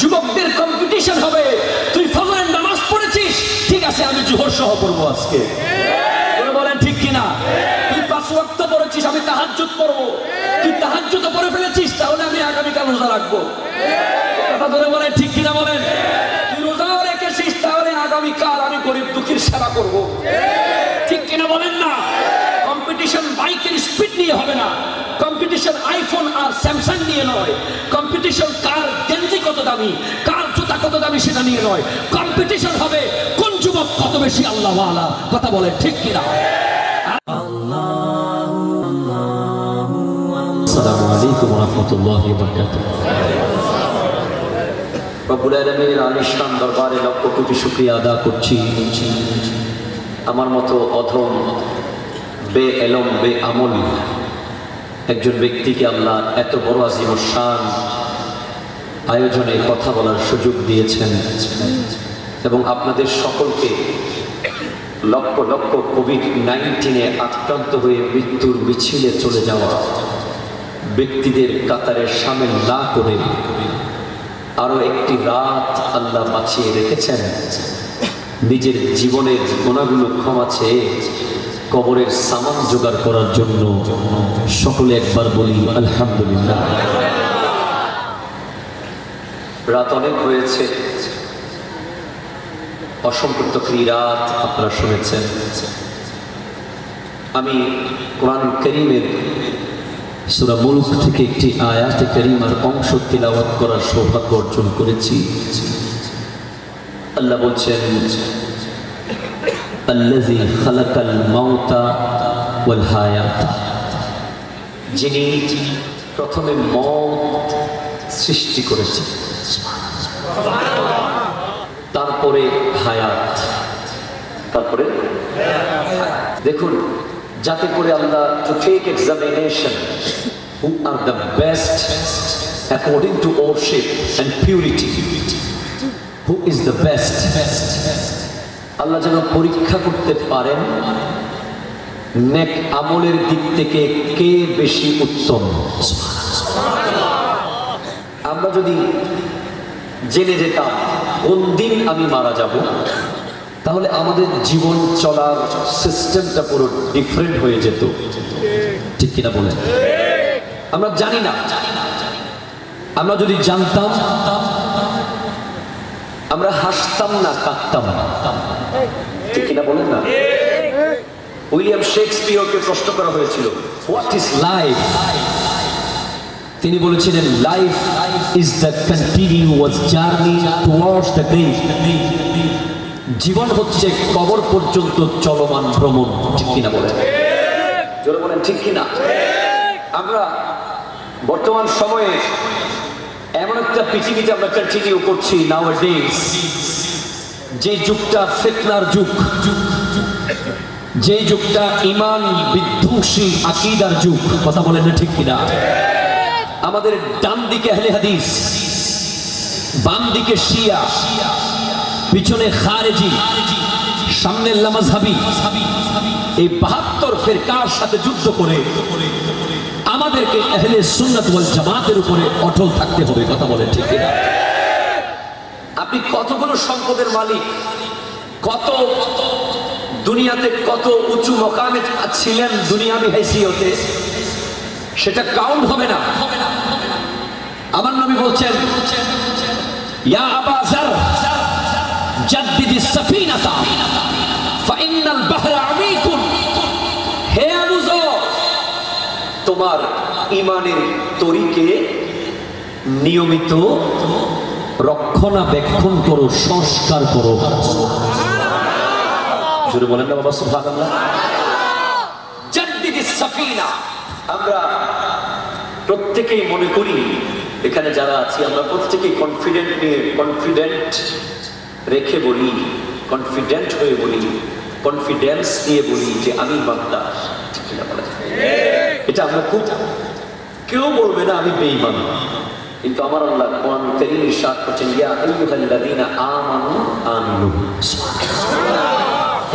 যুবকদের কম্পিটিশন হবে। তুই ফজরের নামাজ পড়েছিস, ঠিক আছে আমি জোহর সহ পড়বো আজকে, বলেন ঠিক কিনা? তুই 5 ওয়াক্ত পড়েছিস, আমি তাহাজ্জুদ পড়বো। তুই তাহাজ্জুদ পড়ে ফেলেছিস, তাহলে আমি আগামীকাল রোজা রাখবো। কথা ধরে বলেন ঠিক কিনা? বলেন। তুই রোজাও রেখেছিস, তাহলে আগামীকাল আমি গরিব দুঃখীর সেবা করবো, ঠিক কিনা? বলেন না। কম্পিটিশন বাইকের স্পিড নিয়ে হবে না, কম্পিটিশন আইফোন আর স্যামসাং নিয়ে নয়, কম্পিটিশন কার গেঞ্জি কত দামি, কার জুতা কত দামি সেটা নিয়ে নয়। কম্পিটিশন হবে কোন যুবক কত বেশি আল্লাহ ওয়ালা। কথা বলে ঠিক কিনা? আসসালামু আলাইকুম ওয়া রাহমাতুল্লাহি ওয়া বারাকাতুহু। রব্বুল আলামিনের আলিশান দরবারে লক্ষ কোটি শুকরিয়া আদা করছি। আমার মতো অধম বে এলম বে আমল একজন ব্যক্তিকে আল্লাহ এত বড় আজিম শান আয়োজনে কথা বলার সুযোগ দিয়েছেন, এবং আপনাদের সকলকে লক্ষ লক্ষ কোভিড-19 আক্রান্ত হয়ে মৃত্যুর মিছিলে চলে যাওয়া ব্যক্তিদের কাতারে শামিল না করে আরো একটি রাত আল্লাহ বাঁচিয়ে রেখেছেন। নিজের জীবনের গুনাহগুলো ক্ষমা চেয়ে কবরের সামান জোগাড় করার জন্য সকলে একবার বলি আলহামদুলিল্লাহ। রাত অনেক হয়েছে, অসংখ্য তকরীরাত আপনারা শুনেছেন। আমি কোরআন কারীমের সূরা মুলক থেকে একটি আয়াতে কারীমার অংশ তিলাওয়াত করার সৌভাগ্য অর্জন করেছি। আল্লাহ বলছেন, আল্লাযী খালাকাল মাউতা ওয়াল হায়াত, যিনি প্রথমে মওত সৃষ্টি করেছেন, তারপরে হায়াত, তারপরে দেখুন, যাতে করে Allah to take examination who are the best according to worship and purity, who is the best. আল্লাহ যেন পরীক্ষা করতে পারেন নেক আমলের দিক থেকে কে বেশি উত্তম। আমরা যদি জেনে যেতাম কোন দিন আমি মারা যাব, তাহলে আমাদের জীবন চলার সিস্টেমটা পুরো ডিফারেন্ট হয়ে যেত, ঠিক কিনা বলেন? আমরা জানি না। আমরা যদি জানতাম, আমরা হাসতাম না, কাঁদতাম না, ঠিক কিনা বলেন না? উইলিয়াম শেক্সপিয়রকে প্রশ্ন করা হয়েছিল, হোয়াট ইজ লাইফ? তিনি বলেছিলেন, life is the continuous journey towards the grave. জীবন হচ্ছে কবর পর্যন্ত চলমান ভ্রমণ, ঠিক কিনা বলেন? জোরে বলেন ঠিক কিনা? আমরা বর্তমান সময়ে এমন একটা পৃথিবীতে আমরা কন্টিনিউ করছি নাওয়াডেজ, যে যুগটা ফিতনার যুগ, যে যুগটা ঈমান বিধ্বংসী আকীদার যুগ। কথা বলেন না ঠিক কিনা? আমাদের ডান দিকে আহলে হাদিস, বাম দিকে শিয়া, পিছনে খারেজি, সামনে লামাযহাবী, এই 72 ফিরকার সাথে যুদ্ধ করে আমাদেরকে আহলে সুন্নাত ওয়াল জামাতের উপরে অটল থাকতে হবে। কথা বলেন ঠিক কিনা? আপনি কতগুলো সম্পদের মালিক, কত দুনিয়াতে কত উঁচু মকামে ছিলেন দুনিয়াবি হাইসিয়তে, সেটা কাউন্ট হবে না। আমার নবী বলছেন, ইয়া আবা যার জাদ্দিদিস সাফিনাতা ফাইন্নাল বাহরা আমীকুন। হে আবু যর, তোমার ঈমানের তরিকে নিয়মিত রক্ষণাবেক্ষণ করো, সংস্কার করো। জোরে বলেন না বাবা সুবহানাল্লাহ। জাদ্দিদিস সাফিনা। আমরা প্রত্যেকেই মনে করি, এখানে যারা আছি আমরা প্রত্যেকেই কনফিডেন্ট রেখে বলি, কনফিডেন্ট হয়ে বলি, কনফিডেন্স নিয়ে বলি যে আমি বান্দা, ঠিক কিনা বলেন? এটা আমরা খুব, কেউ বলবে না আমি বেঈমান, কিন্তু আমার আল্লাহ কোরআন কারীমে ইরশাদ করেছেন, ইয়া আইয়ুহাল্লাযীনা আমানু আমিনু।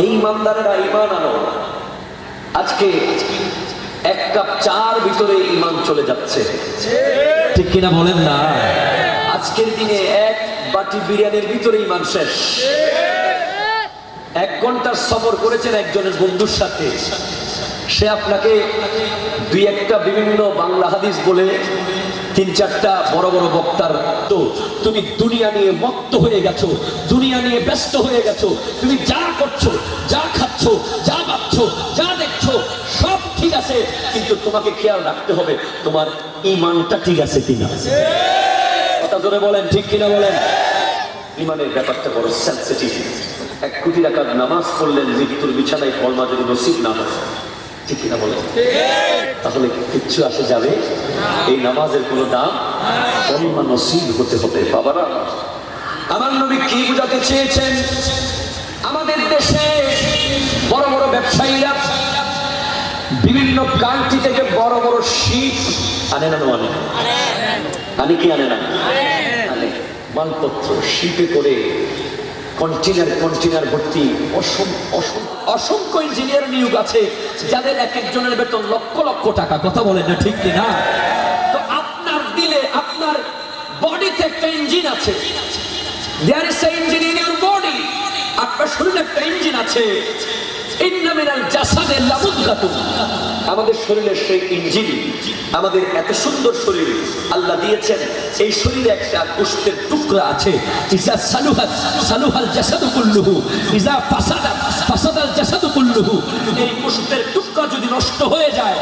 এই ইমানদারেরা ঈমান আনো। আজকে এক কাপ চার ভিতরে ঈমান চলে যাচ্ছে, ঠিক কিনা বলেন না? আজকের দিনে এক বাটি বিরিয়ানির ভিতরেই ইমান শেষ। 1 ঘন্টার সফর করেছেন একজনের বন্ধুর সাথে, সে আপনাকে 2-1টা বিভিন্ন বাংলা হাদিস বলে 3-4টা বড় বড় বক্তার, তো তুমি দুনিয়া নিয়ে মত্ত হয়ে গেছো, দুনিয়া নিয়ে ব্যস্ত হয়ে গেছো, তুমি যা করছো, যা খাচ্ছো, যা ভাবছো, যা দেখছো সব ঠিক আছে, কিন্তু তোমাকে খেয়াল রাখতে হবে তোমার ঈমানটা ঠিক আছে কিনা। কথা জোরে বলেন, ঠিক কিনা বলেন। ঈমানের ব্যাপারটা বড় সেনসিটিভ। 1 কোটি টাকার নামাজ পড়লেন, মৃত্যুর বিছানায় কলমা যদি নসিব না হয়, ঠিক কিনা বলেন, তাহলে কিচ্ছু আসে যাবে, এই নামাজের কোনো দাম, কলমা নসিব হতে হবে। বাবারা, আমার নবী কি বোঝাতে চেয়েছেন? আমাদের দেশে বড় বড় ব্যবসায়ীরা বিভিন্ন কান্ট্রি থেকে বড় বড় শিপ আনে না, আনে কি আনে না, আনে মালপত্র শিপে করে কন্টেনার ভর্তি। অসংখ্য ইঞ্জিনিয়ার নিয়োগ আছে যাদের এক একজনের বেতন লক্ষ লক্ষ টাকা। কথা বলেন না, ঠিক কিনা? তো আপনার দিলে, আপনার বডিতে একটা ইঞ্জিন আছে, there is a engine in your body. আপনার শরীরে একটা ইঞ্জিন আছে, ইন্না মিনাল জাসাদে লামুদগাতুন। আমাদের শরীরের সেই ইঞ্জিন, আমাদের এত সুন্দর শরীর আল্লাহ দিয়েছেন, এই শরীরে একটা গোশতের টুকরা আছে। ইজা সালুহাত সালুহাল জাসাদু কুল্লুহু, ইজা ফাসাদাত ফাসাদাল জাসাদু কুল্লুহু। এই গোশতের টুকরা যদি নষ্ট হয়ে যায়,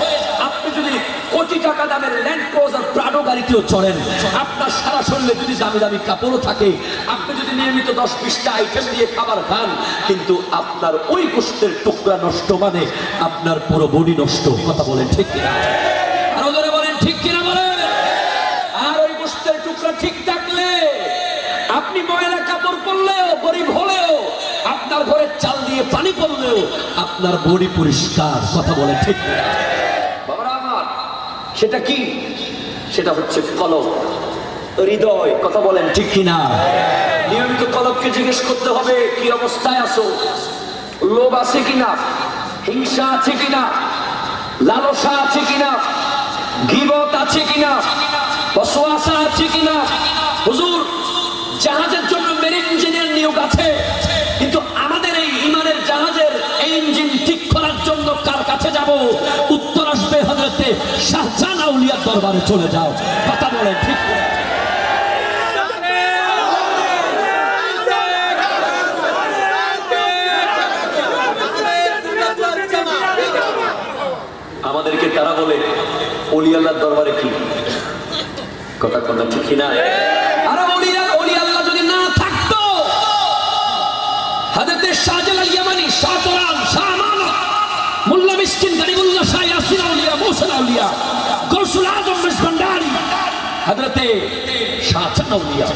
আপনি যদি কোটি টাকা দামের ল্যান্ড ক্রুজার প্রাডো গাড়িতেও চড়েন, আপনার সারা শরীরে যদি দামি দামি কাপড়ও থাকে, আপনি যদি নিয়মিত 10-20টা আইটেম দিয়ে খাবার খান, কিন্তু আপনার ওই গোশতের টুকরা নষ্ট মানে আপনার পুরো বডি নষ্ট। কথা বলেন, ঠিক কিনা? আরো জোরে বলেন, ঠিক কিনা বলেন। আর ওই গোশতের টুকরা ঠিক থাকলে, আপনি ময়লা কাপড় পরলেও, গরিব হলেও, আপনার ঘরের চাল দিয়ে পানি পড়লেও আপনার বডি পরিষ্কার। কথা বলেন, ঠিক কিনা? বাবারা আমার, সেটা কি? সেটা হচ্ছে কলব, হৃদয়। কথা বলেন, ঠিক কিনা? নিয়মিত কলবকে জিজ্ঞেস করতে হবে কি অবস্থায় আছো, লোভ আছে কিনা, হিংসা আছে কিনা, লালসা আছে কিনা, গীবত আছে কিনা, ওয়াসওয়াসা আছে কিনা। হুজুর, জাহাজের জন্য মেরিন ইঞ্জিনিয়ার নিয়োগ আছে, কিন্তু আমাদের এই ঈমানের জাহাজের এই ইঞ্জিন ঠিক করার জন্য কার কাছে যাব? উত্তর আসবে হযরতে শাহজাহান আউলিয়ার দরবারে চলে যাও। কথা বলেন, ঠিক? আমাদেরকে তারা বলে ওলি আল্লাহর দরবারে কি? কথা কথা ঠিক কিনা? আরে ওলি আল্লাহ যদি না থাকতো, হযরতে শাহজালাল ইয়ামানি, শাহ তুরান, শাহ আমানত, মোল্লা মিসকিন, গরিবুল্লাহ শাহ ইয়াসিন আউলিয়া, মুহসিন আউলিয়া, গৌসুল আজম মেশভান্ডারি, হযরতে শাহজাহান আউলিয়া,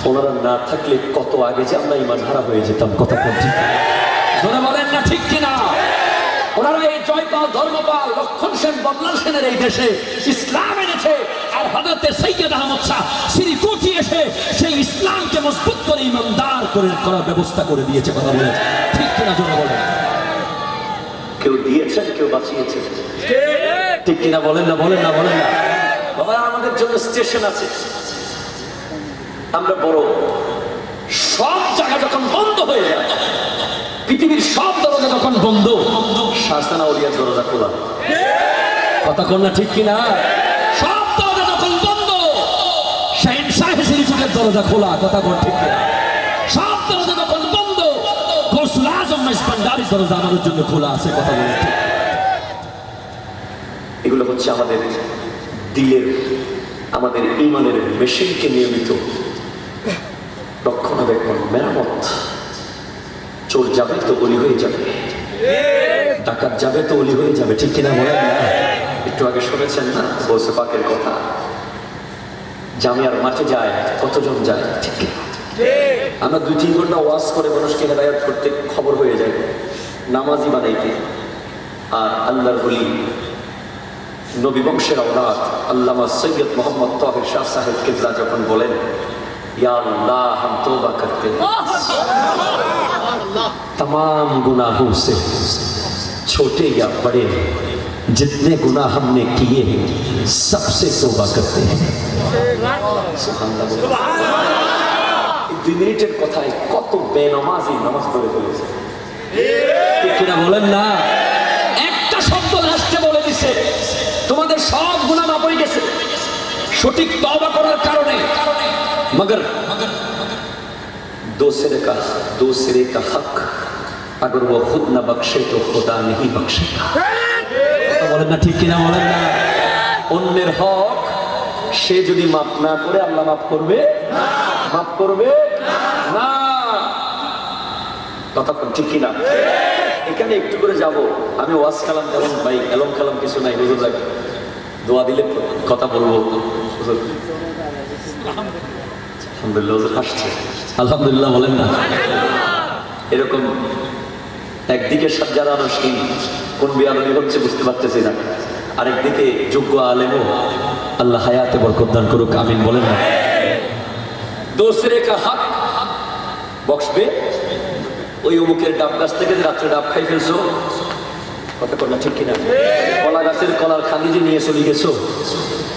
ওনারা না থাকলে কত আগে যে আমরা ঈমান হারা হয়ে যেতাম। কথা ঠিক জোরে বলেন না, ঠিক কিনা? ওনারা এই জয়পাল, ধর্মপাল, লক্ষণ সেন, বদলাল সেনের এই দেশে ইসলাম এনেছে, আর হযরতে সৈয়দ আহমদ শাহ শ্রীকুটি এসে সেই ইসলামকে মজবুত করে ইমানদার করার ব্যবস্থা করে দিয়েছে। কথা বলেন, ঠিক কিনা? জোরে বলেন। কেউ দিয়েছেন, কেউ বাঁচিয়েছেন, ঠিক কিনা? বলেন না, বলেন না, বলেন না। বাবা, আমাদের জন্য স্টেশন আছে। আমরা বড়, সব জায়গা যখন বন্ধ হয়ে যায়, পৃথিবীর সব দরজা যখন বন্ধ, শাহজাহান আউলিয়ার দরজা খোলা। কথা কন না, ঠিক কিনা? সব দরজা যখন বন্ধ, শাহ শ্রীকুটের দরজা খোলা। কথা কন, ঠিক কিনা? সব দরজা যখন বন্ধ, গৌসুল আজম মেশভান্ডারির দরজা আমাদের জন্য খোলা আছে। কথা বলেন, ঠিক? এগুলো হচ্ছে আমাদের দিলের, আমাদের ঈমানের মেশিনকে নিয়মিত রক্ষণাবেক্ষণ, মেরামত। চোর যাবে তো অলি হয়ে যাবে, ডাকাত যাবে তো অলি হয়ে যাবে, ঠিক কিনা বলেন না? একটু আগে শুনেছেন না বলছে পাকের কথা, জামিয়ার মাঠে যায় কতজন যায়, ঠিক কিনা? আমরা 2-3 ঘন্টা ওয়াজ করে মানুষকে হেদায়েত করতে খবর হয়ে যায়, নামাজি বানাইতে। আর আল্লাহর ওলি, নবী বংশের আওলাদ আল্লামা সৈয়দ মোহাম্মদ তাহের শাহ সাহেব কিবলা যখন বলেন, या अल्लाह हम तौबा करते हैं तमाम गुनाहों से, छोटे या बड़े, जितने गुनाह हमने किए हैं सबसे तौबा करते हैं। 2 মিনিটের কথায় কত বেনামাজি নামাজ পড়ে ফেলেছে, ঠিক কিনা বলেন না? একটা শব্দ লাস্টে বলে দিছে তোমাদের সব গুনাহ মাফ হয়ে গেছে সঠিক তওবা করার কারণে। मगर दूसरे का हक अगर वो खुद न बख्शे तो खुदा नहीं बख्शेगा। বলেন না, ঠিক কিনা বলেন না? অন্যের হক সে যদি মাফ না করে আল্লাহ মাফ করবে? মাফ করবে না। কথা ঠিক কিনা? এখানে একটু করে যাব। আমি ওয়াজ কালাম তেমন ভাই এলম কালাম কিছু নাই, হুজুর লাগে দোয়া দিলে কথা বলবো। আলহামদুলিল্লাহ হাসছে, আলহামদুলিল্লাহ বলেন না। এরকম একদিকে যারা আনুষ্ঠানিক কোন বিয়াদবি হচ্ছে বুঝতে পারতেছি না, আরেকদিকে যোগ্য আলেমও আল্লাহ হায়াতে বরকত দান করুক, আমিন বলেন না। দোসরে কা হক বখশবে। ওই অমুকের ডাব গাছ থেকে রাত্রে ডাব খাই ফেলছো, কথা বল না, ঠিক কিনা? কলা গাছের কলার খালি যে নিয়ে চলে গেছো,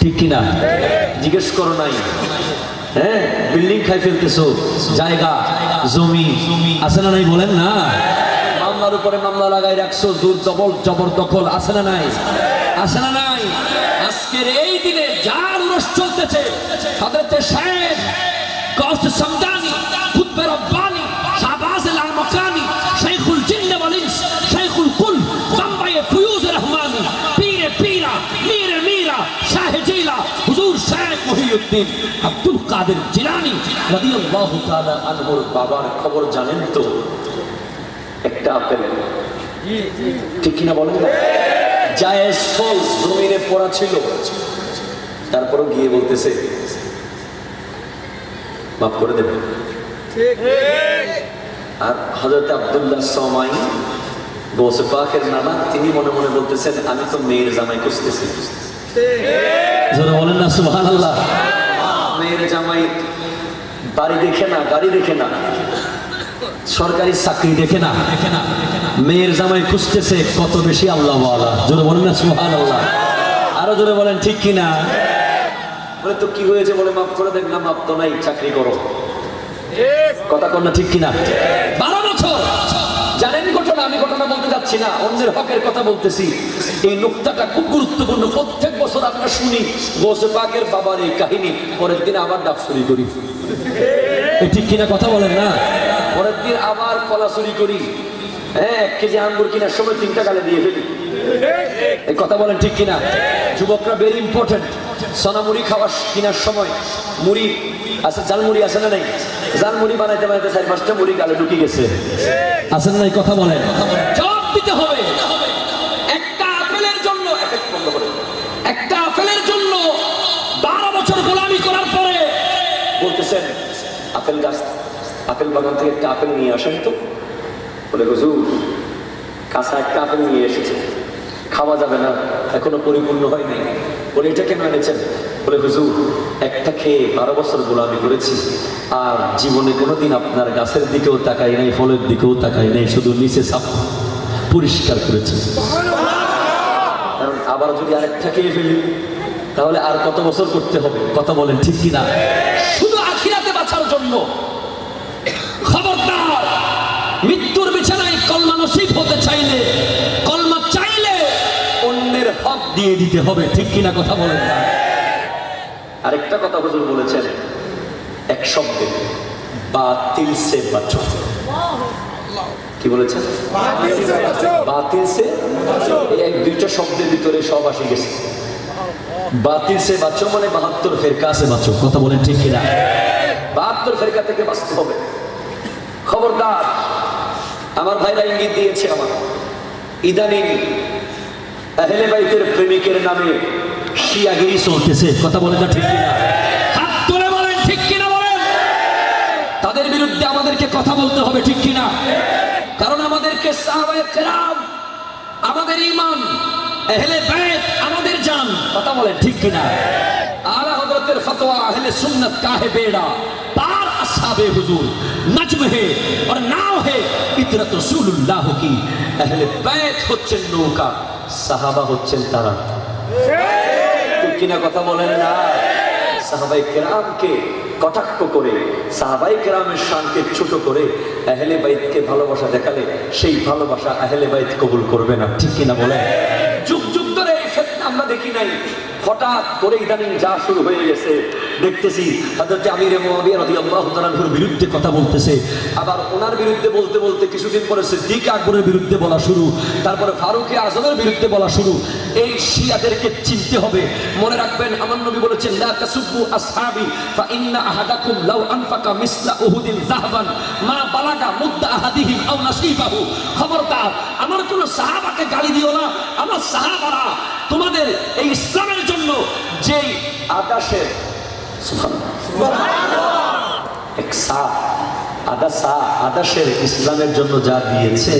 ঠিক কিনা? জিজ্ঞেস করো নাই? হ্যাঁ, বিল্ডিং খাই ফেলতেছো, জায়গা জমি আছে না নাই বলেন না? মামলার উপরে মামলা লাগাই রাখছো, জবরদখল আছে না নাই? আছে না নাই? আজকের এই দিনে যার উরস চলতেছে, হযরত শাইখ গাউস সামদানি, কুতবে রব্বানি, শাহবাজ আল-মাকানি, শাইখুল জিন্ন ওয়াল ইনস, শাইখুল কুল, জামবায়ে ফুয়ুজ রহমানি, পীরে পীরা, মীরে মীরা, শাহ জিলা, হুজুর শেখ মুহিউদ্দিন আব্দুল কাদের জিলানী রাদিয়াল্লাহু তাআলা আনহুর বাবার খবর জানেন তো? একটা আপেল, ঠিক কিনা বলেন না? জায়েজ ফল জমিনে পড়া ছিল, তারপরও গিয়ে বলতেছে মাফ করে দেবেন। আর হযরত আব্দুল্লাহ সামাই গৌসে পাকের নানা, তিনি মনে মনে বলতেছেন আমি তো মেয়ের জামাই খুঁজতেছি। যারা বলেন না সুবহানাল্লাহ। মেয়ের জামাই বাড়ি দেখে না, গাড়ি দেখে না, সরকারি চাকরি দেখে না, মেয়ের জামাই খুঁজতেছে কত বেশি আল্লাহ ওয়ালা। যারা বলেন না সুবহানাল্লাহ। আরো জোরে বলেন ঠিক কিনা? বলে তো কি হয়েছে? বলে মাফ করে দেন। না, মাফ তো নাই, চাকরি করো। কথা কন না, ঠিক কিনা? 12 বছর জানেন ঘটনা, আমি ঘটনা বলতে যাচ্ছি না, অন্যের হকের কথা বলতেছি। এই নুকতাটা খুব গুরুত্বপূর্ণ। প্রত্যেক বছর আমরা শুনি গৌসে পাকের বাবার এই কাহিনী, পরের দিন আবার ডাব চুরি করি, ঠিক কিনা? কথা বলেন না? পরের দিন আবার কলা চুরি করি, হ্যাঁ, 1 কেজি আঙ্গুর কেনার সময় 3 টাকা দিয়ে ফেলি। এই কথা বলেন ঠিক কিনা? যুবকরা ভেরি ইম্পর্টেন্ট। সোনামুড়ি খাওয়া কেনার সময় মুড়ি আছে, জালমুড়ি আছে না নাই? জালমুড়ি বানাইতে বানাইতে 4-5টা মুড়ি গালে ঢুকে গেছে, আছে না নাই? কথা বলেন। জবাব দিতে হবে। একটা আপেলের জন্য, একটা আপেলের জন্য 12 বছর গোলামি করার পরে বলতেছেন আপেল গাছ, আপেল বাগান থেকে একটা আপেল নিয়ে আসেন তো। বলে হুজুর কাঁচা একটা আপেল নিয়ে এসেছে, খাওয়া যাবে না, এখনো পরিপূর্ণ হয়নি। বলে এটা কেন এনেছেন? বলে হুজুর একটা খেয়ে 12 বছর গোলামি করেছি, আর জীবনে কোনোদিন আপনার গাছের দিকেও তাকাই নাই, ফলের দিকেও তাকাই নাই, শুধু নিচে সাফ পরিষ্কার করেছি। কারণ আবার যদি আরেকটা খেয়ে ফেলি তাহলে আর কত বছর করতে হবে? কথা বলেন ঠিক কিনা? শুধু আখিরাতে বাঁচার জন্য। খবরদার, মৃত্যুর বিছানায় কলমা নসিব হতে চাইলে, কলমা চাইলে অন্যের হক দিয়ে দিতে হবে, ঠিক কিনা? কথা বলেন না। আরেকটা কথা হুজুর বলেছেন এক শব্দে, বাতিল সে বাঁচো। কি বলেছেন? বাতিল সে। এই 2টা শব্দের ভিতরে সব আসে গেছে। বাতিল সে বাঁচো মানে 72 ফেরকা সে বাঁচো। কথা বলেন ঠিক কিনা? 72 ফেরকা থেকে বাঁচতে হবে। খবরদার, আমার ভাইরা ইঙ্গিত দিয়েছে আমার, ইদানিং আহলে বাইতের প্রেমিকের নামে শিয়াগিরি চলতেছে। কথা বলেন না ঠিক কিনা? হাত তুলে বলেন ঠিক কিনা বলেন। তাদের বিরুদ্ধে আমাদেরকে কথা বলতে হবে, ঠিক কিনা? কারণ আমাদেরকে সাহাবায়ে কেরাম আমাদের ঈমান, আহলে বাইত আমাদের জান। কথা বলেন ঠিক কিনা? আলা হযরতের ফতোয়া আহলে সুন্নাত का है बेड़ा पार असहाबे हुजूर नज्म है और नाव है इतरत रसूलुल्लाह की। আহলে বাইত হচ্ছেন নৌকা, সাহাবা হচ্ছেন তারা। ঠিক কিনা কথা বলেন না? সাহাবায়ে কেরামকে কটাক্ষ করে, সাহাবায়ে কেরামের শানকে ছোট করে আহলে বাইতকে ভালোবাসা দেখালে সেই ভালোবাসা আহলে বাইত কবুল করবে না। ঠিক কিনা বলেন? যুগ যুগ ধরে এই ফিতনা আমরা দেখি নাই, হঠাৎ করে ইদানিং যা শুরু হয়ে গেছে দেখতেছি। হযরত আমির মুআবিয়া রাদিয়াল্লাহু তাআলার বিরুদ্ধে কথা বলতেছে, আবার ওনার বিরুদ্ধে বলতে বলতে কিছুদিন পরে সিদ্দিক আকবরের বিরুদ্ধে বলা শুরু, তারপরে ফারুক আজমের বিরুদ্ধে বলা শুরু। এই শিয়াদেরকে চিনতে হবে। মনে রাখবেন আমার নবী বলেছেন, লা তাসুব্বু আসহাবি ফা ইন্না আহাদাকুম লাউ আনফাকা মিসলা উহুদিন যাহাবান মা বালাগা মুদ্দা আহাদিহিম আও নাসিফাহু। খবরদার আমার কোন সাহাবাকে গালি দিও না। আমার সাহাবারা তোমাদের এই ইসলামের জন্য যেই আকাশের আদাসের ইসলামের জন্য যা দিয়েছে,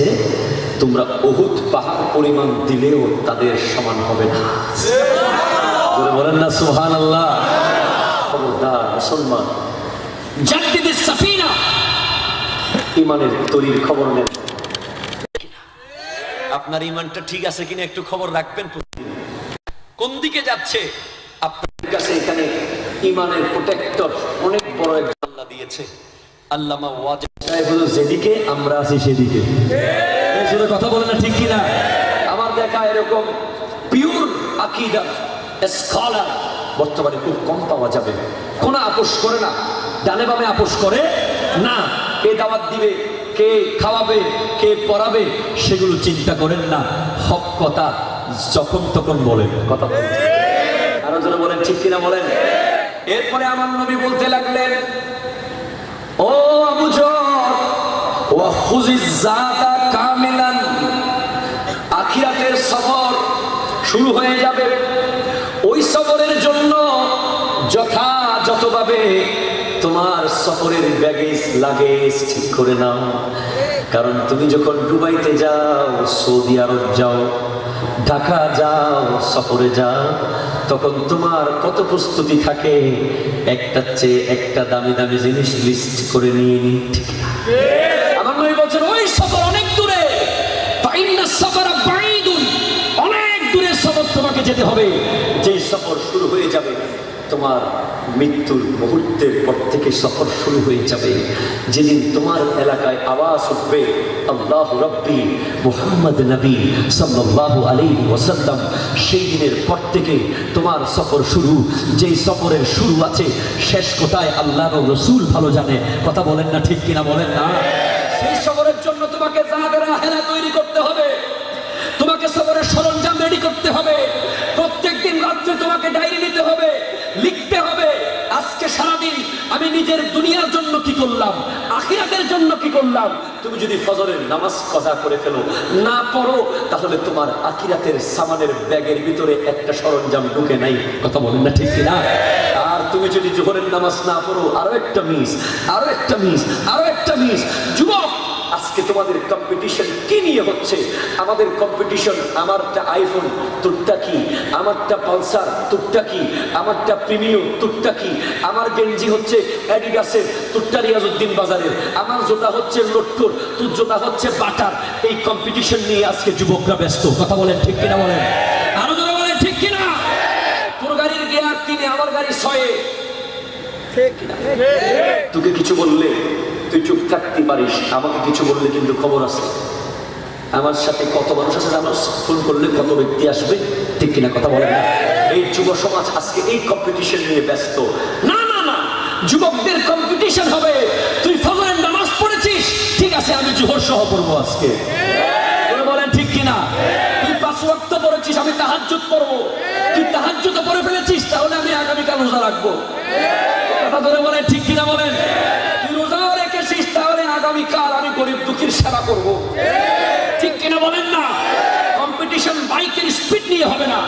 তোমরা উহুদ পাহাড় পরিমাণ দিলেও তাদের সমান হবে না। বলেন না সুবহানাল্লাহ? খবরদার মুসলমান, জাদ্দিদিস সাফিনা, ইমানের তরির খবর নেন। আপনার ইমানটা ঠিক আছে কিনা একটু খবর রাখবেন। কোন দিকে যাচ্ছে আপনার কাছে? এখানে ইমানের প্রোটেক্টর অনেক বড় এক আল্লাহ দিয়েছে। আল্লামা ওয়াজিদ সাহেব হলো যেদিকে, আমরা আছি সেদিকে। এই শুধু কথা বলে না, ঠিক কিনা? আমার দেখা এরকম পিওর আকীদা স্কলার বর্তমানে খুব কম পাওয়া যাবে। কোন আপোষ করে না, ডানে বামে আপোষ করে না। কে দাওয়াত দিবে, কে খাওয়াবে, কে পড়াবে, সেগুলো চিন্তা করেন না। হক কথা যখন তখন বলেন, কথা বলেন। আরো জোরে বলেন, ঠিক কিনা বলেন? এরপরে আমার নবী বলতে লাগলেন, ও আবু যর ওয়া খুযিজ যাতা কামিলান, আখিরাতের সফর শুরু হয়ে যাবে। ওই সফরের জন্য যথাযথভাবে তোমার সফরের ব্যাগেজ লাগেজ ঠিক করে নাও। কারণ তুমি যখন দুবাইতে যাও, সৌদি আরব যাও, ঢাকা যাও, সফরে যাও, তখন তোমার কত প্রস্তুতি থাকে, একটা চেয়ে একটা দামি দামি জিনিস লিস্ট করে নিয়ে নি। ঠিক আমার নবী বলছেন, ওই সফর অনেক দূরে, ফাইন্না সাফারা বাঈদুন, অনেক দূরের সফর তোমাকে যেতে হবে। যে সফর শুরু হয়ে যাবে তোমার মৃত্যুর মুহূর্তের পর থেকে সফর শুরু হয়ে যাবে। যেদিন তোমার এলাকায় আওয়াজ উঠবে আল্লাহু রাব্বি মুহাম্মদ নবী সাল্লাল্লাহু আলাইহি ওয়াসাল্লাম, সেই দিনের পর থেকে তোমার সফর শুরু। যেই সফরের শুরু আছে, শেষ কোথায় আল্লাহর রাসূল ভালো জানে। কথা বলেন না, ঠিক কিনা বলেন না? সেই সফরের জন্য তোমাকে জাগরা হেরা তৈরি করতে হবে, তোমাকে সফরের সরঞ্জাম রেডি করতে হবে। প্রত্যেকদিন রাত্রে তোমাকে ডায়েরি নিতে হবে, লিখতে হবে আজকে সারাদিন আমি নিজের দুনিয়ার জন্য কি করলাম, আখিরাতের জন্য কি করলাম। তুমি যদি ফজরের নামাজ কাজা করে ফেলো, না পড়ো, তাহলে তোমার আখিরাতের সামানের ব্যাগের ভিতরে একটা সরঞ্জাম ঢুকে নাই। কথা বলেন না, ঠিক কিনা? আর তুমি যদি জোহরের নামাজ না পড়ো, আরো একটা মিস, আরো একটা মিস, আরো একটা মিস। যুবক, আজকে তোমাদের কম্পিটিশন কি নিয়ে হচ্ছে? আমাদের কম্পিটিশন, আমারটা আইফোন, তোরটা কি? আমারটা পালসার, তোরটা কি? আমারটা প্রিমিয়াম, তোরটা কি? আমার গেঞ্জি হচ্ছে অ্যাডিডাসের, তোরটা রিয়াজউদ্দিন বাজারের। আমার জুতা হচ্ছে লোট্টোর, তোর জুতা হচ্ছে বাটার। এই কম্পিটিশন নিয়ে আজকে যুবকরা ব্যস্ত। কথা বলেন, ঠিক কিনা বলেন? আরো জোরে বলেন, ঠিক কিনা? তোর গাড়ির গিয়ার 3-এ, আমার গাড়ি 6-এ। ঠিক কিনা? তোকে কিছু বললে তুই চুপ থাকতে পারিস, আমাকে কিছু বললে কিন্তু খবর আছে। আমার সাথে কত মানুষ আছে জানো? ফোন করলে কত ব্যক্তি আসবে, ঠিক কিনা? কথা বলেন না? এই যুব সমাজ আজকে এই কম্পিটিশন নিয়ে ব্যস্ত। না না না, যুবকদের কম্পিটিশন হবে, তুই ফজরের নামাজ পড়েছিস, ঠিক আছে আমি জোহর সহ পড়বো আজকে। বলেন ঠিক কিনা? তুই 5 ওয়াক্ত পড়েছিস, আমি তাহাজ্জুদ পড়বো। তুই তাহাজ্জুদ পড়ে ফেলেছিস, তাহলে আমি আগামীকাল রোজা রাখবো। কথা ধরে বলেন, ঠিক কিনা বলেন? তাহলে আগামীকাল আমি গরিব দুঃখীর সেবা করব। ঠিক কিনা বলেন না? কম্পিটিশন বাইকের স্পিড নিয়ে হবে না,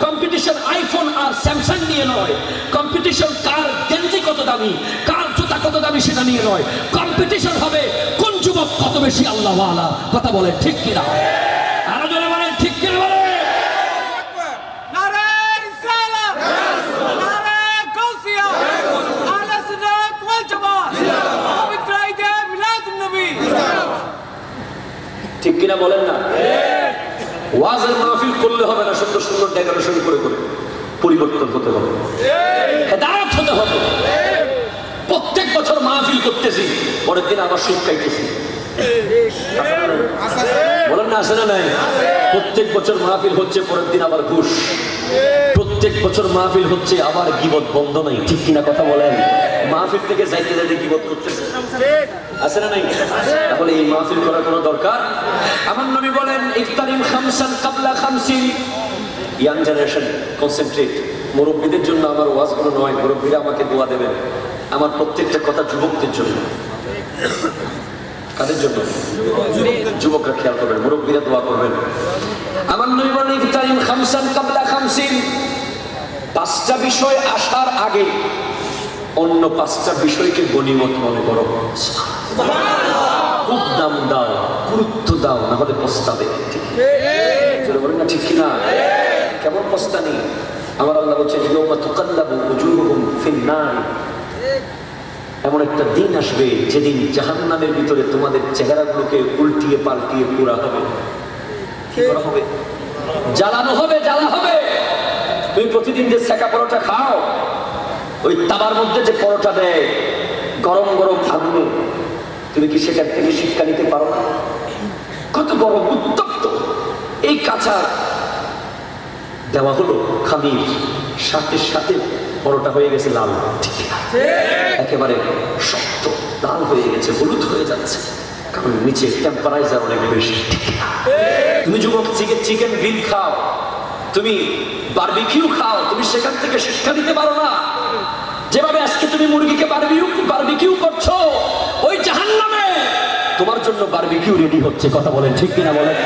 কম্পিটিশন আইফোন আর স্যামসাং নিয়ে নয়, কম্পিটিশন কার গেঞ্জি কত দামি, কার জুতা কত দামি সেটা নিয়ে নয়। কম্পিটিশন হবে কোন যুবক কত বেশি আল্লাহ ওয়ালা। কথা বলেন, ঠিক কিনা? আরো জোরে বলেন, ঠিক কিনা বলেন? ঠিক কিনা বলেন না? ওয়াজের মাহফিল করলে হবে না, সুন্দর সুন্দর ডেকোরেশন করে করে পরিবর্তন হতে হবে, হেদায়েত হতে হবে। প্রত্যেক বছর মাহফিল করতেছি, পরের দিন আবার সুদ খাইতেছি, বলেন না আসে না নাই? প্রত্যেক বছর মাহফিল হচ্ছে, পরের দিন আবার ঘুষ। প্রত্যেক বছর মাহফিল হচ্ছে, আবার গীবত বন্ধ নাই, ঠিক কিনা কথা বলেন? মাহফিল থেকে যাইতে যাইতে গীবত করতেছে, আছে না নাই? তাহলে এই মাহফিল করার কোনো দরকার? আমার নবী বলেন ইফতারিম খামসান কাবলা খামসিন। Young generation concentrate. মুরব্বীদের জন্য আমার ওয়াজগুলো নয়, মুরব্বীরা আমাকে দোয়া দেবেন। আমার প্রত্যেকটা কথা যুবকদের জন্য। কাদের জন্য? যুবকরা খেয়াল করবেন, মুরব্বীরা দোয়া করবেন। আমার নবী বলেন ইফতারিম খামসান কাবলা খামসিন। 5টা বিষয় আসার আগে অন্য 5টা বিষয়কে গনিমত মনে করো। খুব দাম দাও, গুরুত্ব দাও, না হলে পস্তাবে। বলেন না ঠিক কিনা? কেমন পস্তানি? আমার আল্লাহ বলছে ইয়াউমা তুকাল্লাবু উজুহুহুম ফিন-নার। এমন একটা দিন আসবে যেদিন জাহান্নামের ভিতরে তোমাদের চেহারাগুলোকে উল্টিয়ে পাল্টিয়ে পুরা হবে। কি করা হবে? জ্বালানো হবে, জ্বালা হবে। তুমি প্রতিদিন যে সেকা পরোটা খাও, ওই তাবার মধ্যে যে পরোটা দেয় গরম গরম আগুনে, তুমি কি সেখান থেকে শিক্ষা নিতে পারো না? কত গরম, উত্তপ্ত। এই কাঁচা দেওয়া হলো খামির, সাথে সাথে পরোটা হয়ে গেছে লাল, একেবারে শক্ত লাল হয়ে গেছে, হলুদ হয়ে যাচ্ছে, কারণ নিচে টেম্পারেচার অনেক বেশি। তুমি যুবক চিকেন গ্রিল খাও, তুমি বারবিকিউ খাও, তুমি সেখান থেকে শিক্ষা দিতে পারো না? যেভাবে আজকে তুমি মুরগিকে বারবিকিউ করছো, ওই জাহান্নামে তোমার জন্য বারবিকিউ রেডি হচ্ছে। কথা বলেন ঠিক কিনা বলেন?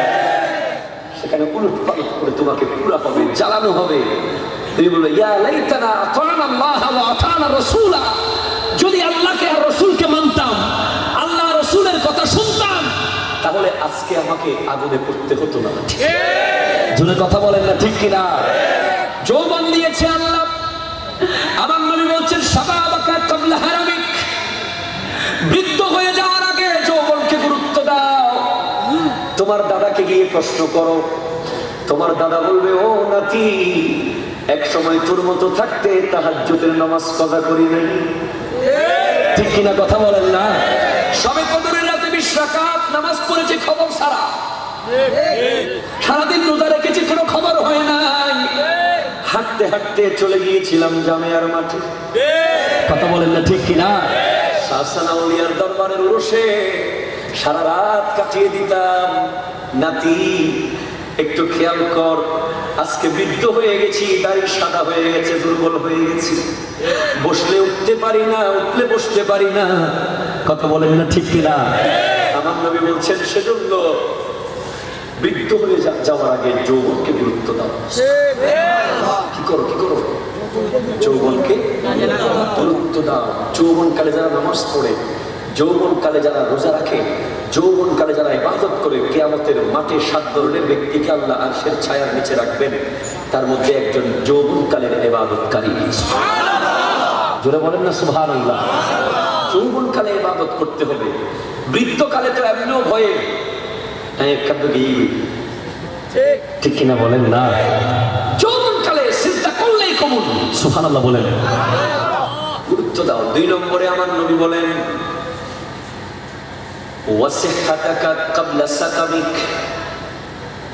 সেখানে উলট পালট করে তোমাকে পুরা হবে, জ্বালানো হবে। তুমি বলবে ইয়া লাইতানা আতানা আল্লাহ ওয়া আতানা রাসূলা। যদি আল্লাহকে আর রাসূলকে মানতাম, আল্লাহ রাসূলের কথা শুনতাম, তাহলে আজকে আমাকে আগুনে পড়তে হতো না। জোরে কথা বলেন না ঠিক কিনা? যৌবন দিয়েছে আল্লাহ। আমার নবী বলছেন শাবাবাকা কাবলা হারামিক। বৃদ্ধ হয়ে যাওয়ার আগে যৌবনকে গুরুত্ব দাও। তোমার দাদাকে গিয়ে প্রশ্ন করো, তোমার দাদা বলবে ও নাতি, এক সময় তোর মতো থাকতে তাহাজ্জুদের নামাজ কাজা করি নাই। ঠিক কিনা কথা বলেন না? সবে কদরের রাতে 20 রাকাত নামাজ পড়েছে খবর ছাড়া, সারাদিন রোজা রেখেছি, কোনো খবর হয় নাই। হাঁটতে হাঁটতে চলে গিয়েছিলাম জামিয়ার মাঠে। কথা বলেন না ঠিক কিনা? শাহসান আউলিয়ার দরবারের উরুসে সারা রাত কাটিয়ে দিতাম। নাতি একটু খেয়াল কর, আজকে বৃদ্ধ হয়ে গেছি, দাড়ি সাদা হয়ে গেছে, দুর্বল হয়ে গেছি, বসলে উঠতে পারি না, উঠলে বসতে পারি না। কথা বলেন না ঠিক কিনা? আমার নবী বলছেন সেজন্য বৃদ্ধ হয়ে যাওয়ার আগে যৌবনকে গুরুত্ব দাও। কি করো কি করো? যৌবনকে গুরুত্ব দাও। যৌবনকালে যারা নামাজ পড়ে, যৌবনকালে যারা রোজা রাখে, যৌবনকালে যারা ইবাদত করে, কিয়ামতের মাঠে 7 ধরনের ব্যক্তিকে আল্লাহ আরশের ছায়ার নিচে রাখবেন। তার মধ্যে একজন যৌবনকালের ইবাদতকারী। জোরে বলেন না সুবহানাল্লাহ। যৌবনকালে ইবাদত করতে হবে। বৃদ্ধকালে তো এমনিও ভয়ে ঠিক কিনা বলেন না? যৌবনকালে সিজদা করলেই কবুল। সুবহানাল্লাহ বলেন। গুরুত্ব দাও। 2 নম্বরে আমার নবী বলেন ওয়াসিহাতাকা ক্বাবলা সাকামিক।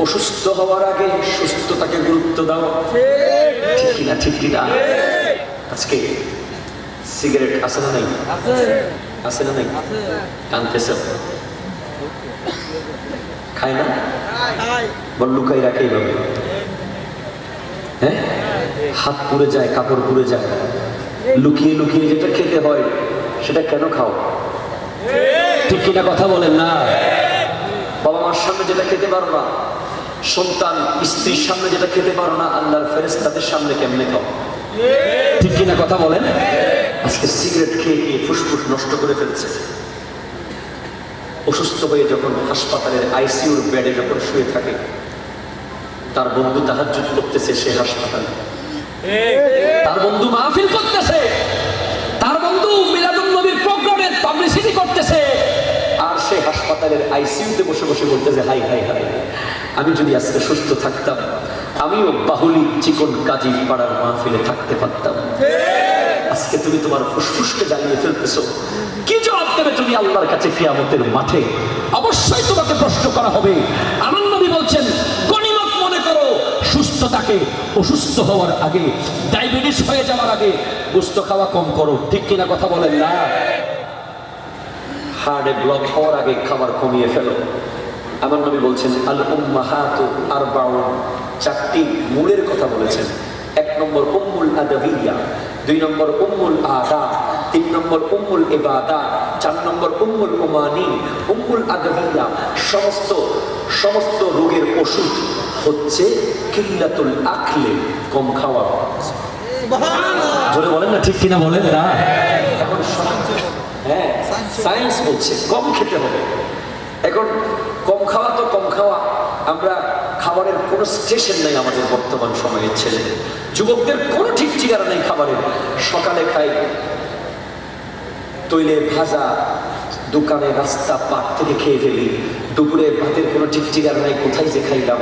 অসুস্থ হওয়ার আগে সুস্থতাকে গুরুত্ব দাও। ঠিক কিনা? ঠিক কিনা? আজকে সিগারেট আছে না নাই? আছে না নাই? টানতেছে, খায় না? বল লুকাই রাখে এইভাবে, হ্যাঁ? হাত পুড়ে যায়, কাপড় পুড়ে যায়, লুকিয়ে লুকিয়ে যেটা খেতে হয় সেটা কেন খাও? ঠিক কিনা কথা বলেন না? বাবা মার সামনে যেটা খেতে পারো না, সন্তান স্ত্রীর সামনে যেটা খেতে পারো না, আল্লাহর ফেরেশতাদের সামনে কেমনে খাও? ঠিক কিনা কথা বলেন? আজকে সিগারেট খেয়ে খেয়ে ফুসফুস নষ্ট করে ফেলছে। অসুস্থ হয়ে যখন হাসপাতালের আইসিইউর বেডে যখন শুয়ে থাকে, তার বন্ধু তাহাজ্জুদ করতেছে, সে হাসপাতালে, তার বন্ধু মাহফিল করতেছে, তার বন্ধু মিলাদুন নবীর প্রোগ্রামে পাবলিসিটি করতেছে, আর সে হাসপাতালের আইসিইউতে বসে বসে বলতেছে হাই হাই হাই আমি যদি আজকে সুস্থ থাকতাম, আমিও বাহুলি চিকন কাজী পাড়ার মাহফিলে থাকতে পারতাম। আজকে তুমি তোমার ফুসফুসকে জ্বালিয়ে ফেলতেছো, কি জবাব দেবে তুমি আল্লাহর কাছে কিয়ামতের মাঠে? অবশ্যই তোমাকে প্রশ্ন করা হবে। আমার নবী বলছেন, গনিমত মনে করো সুস্থতাকে, অসুস্থ হওয়ার আগে, ডায়াবেটিস হয়ে যাওয়ার আগে গোশত খাওয়া কম করো। ঠিক কিনা কথা বলেন না? হার্টে ব্লক হওয়ার আগে খাবার কমিয়ে ফেলো। আমার নবী বলছেন, আল উম্মাহাতু আরবাউন, চারটি মূলের কথা বলেছেন। 1 নম্বর উম্মুল আদাবিয়া, 2 নম্বর উম্মুল আদা, 3 নম্বর উম্মুল ইবাদা, 4 নম্বর উম্মুল উমানি। উম্মুল আদাবিয়া, সমস্ত রোগের ওষুধ হচ্ছে কিল্লাতুল আকলে, কম খাওয়া। জোরে বলেন না, ঠিক কিনা বলেন না? এখন হ্যাঁ, সায়েন্স বলছে কম খেতে হবে। এখন কম খাওয়া তো কম খাওয়া, আমরা খাবারের কোনো স্টেশন নেই আমাদের বর্তমান সময়ের ছেলে যুবকদের, কোনো ঠিক ঠিকানা নেই খাবারের। সকালে খাই তৈলে ভাজা, দোকানে রাস্তা পাট থেকে খেয়ে ফেলি। দুপুরে ভাতের কোনো ঠিক ঠিকানা নাই, কোথায় যে খাইলাম।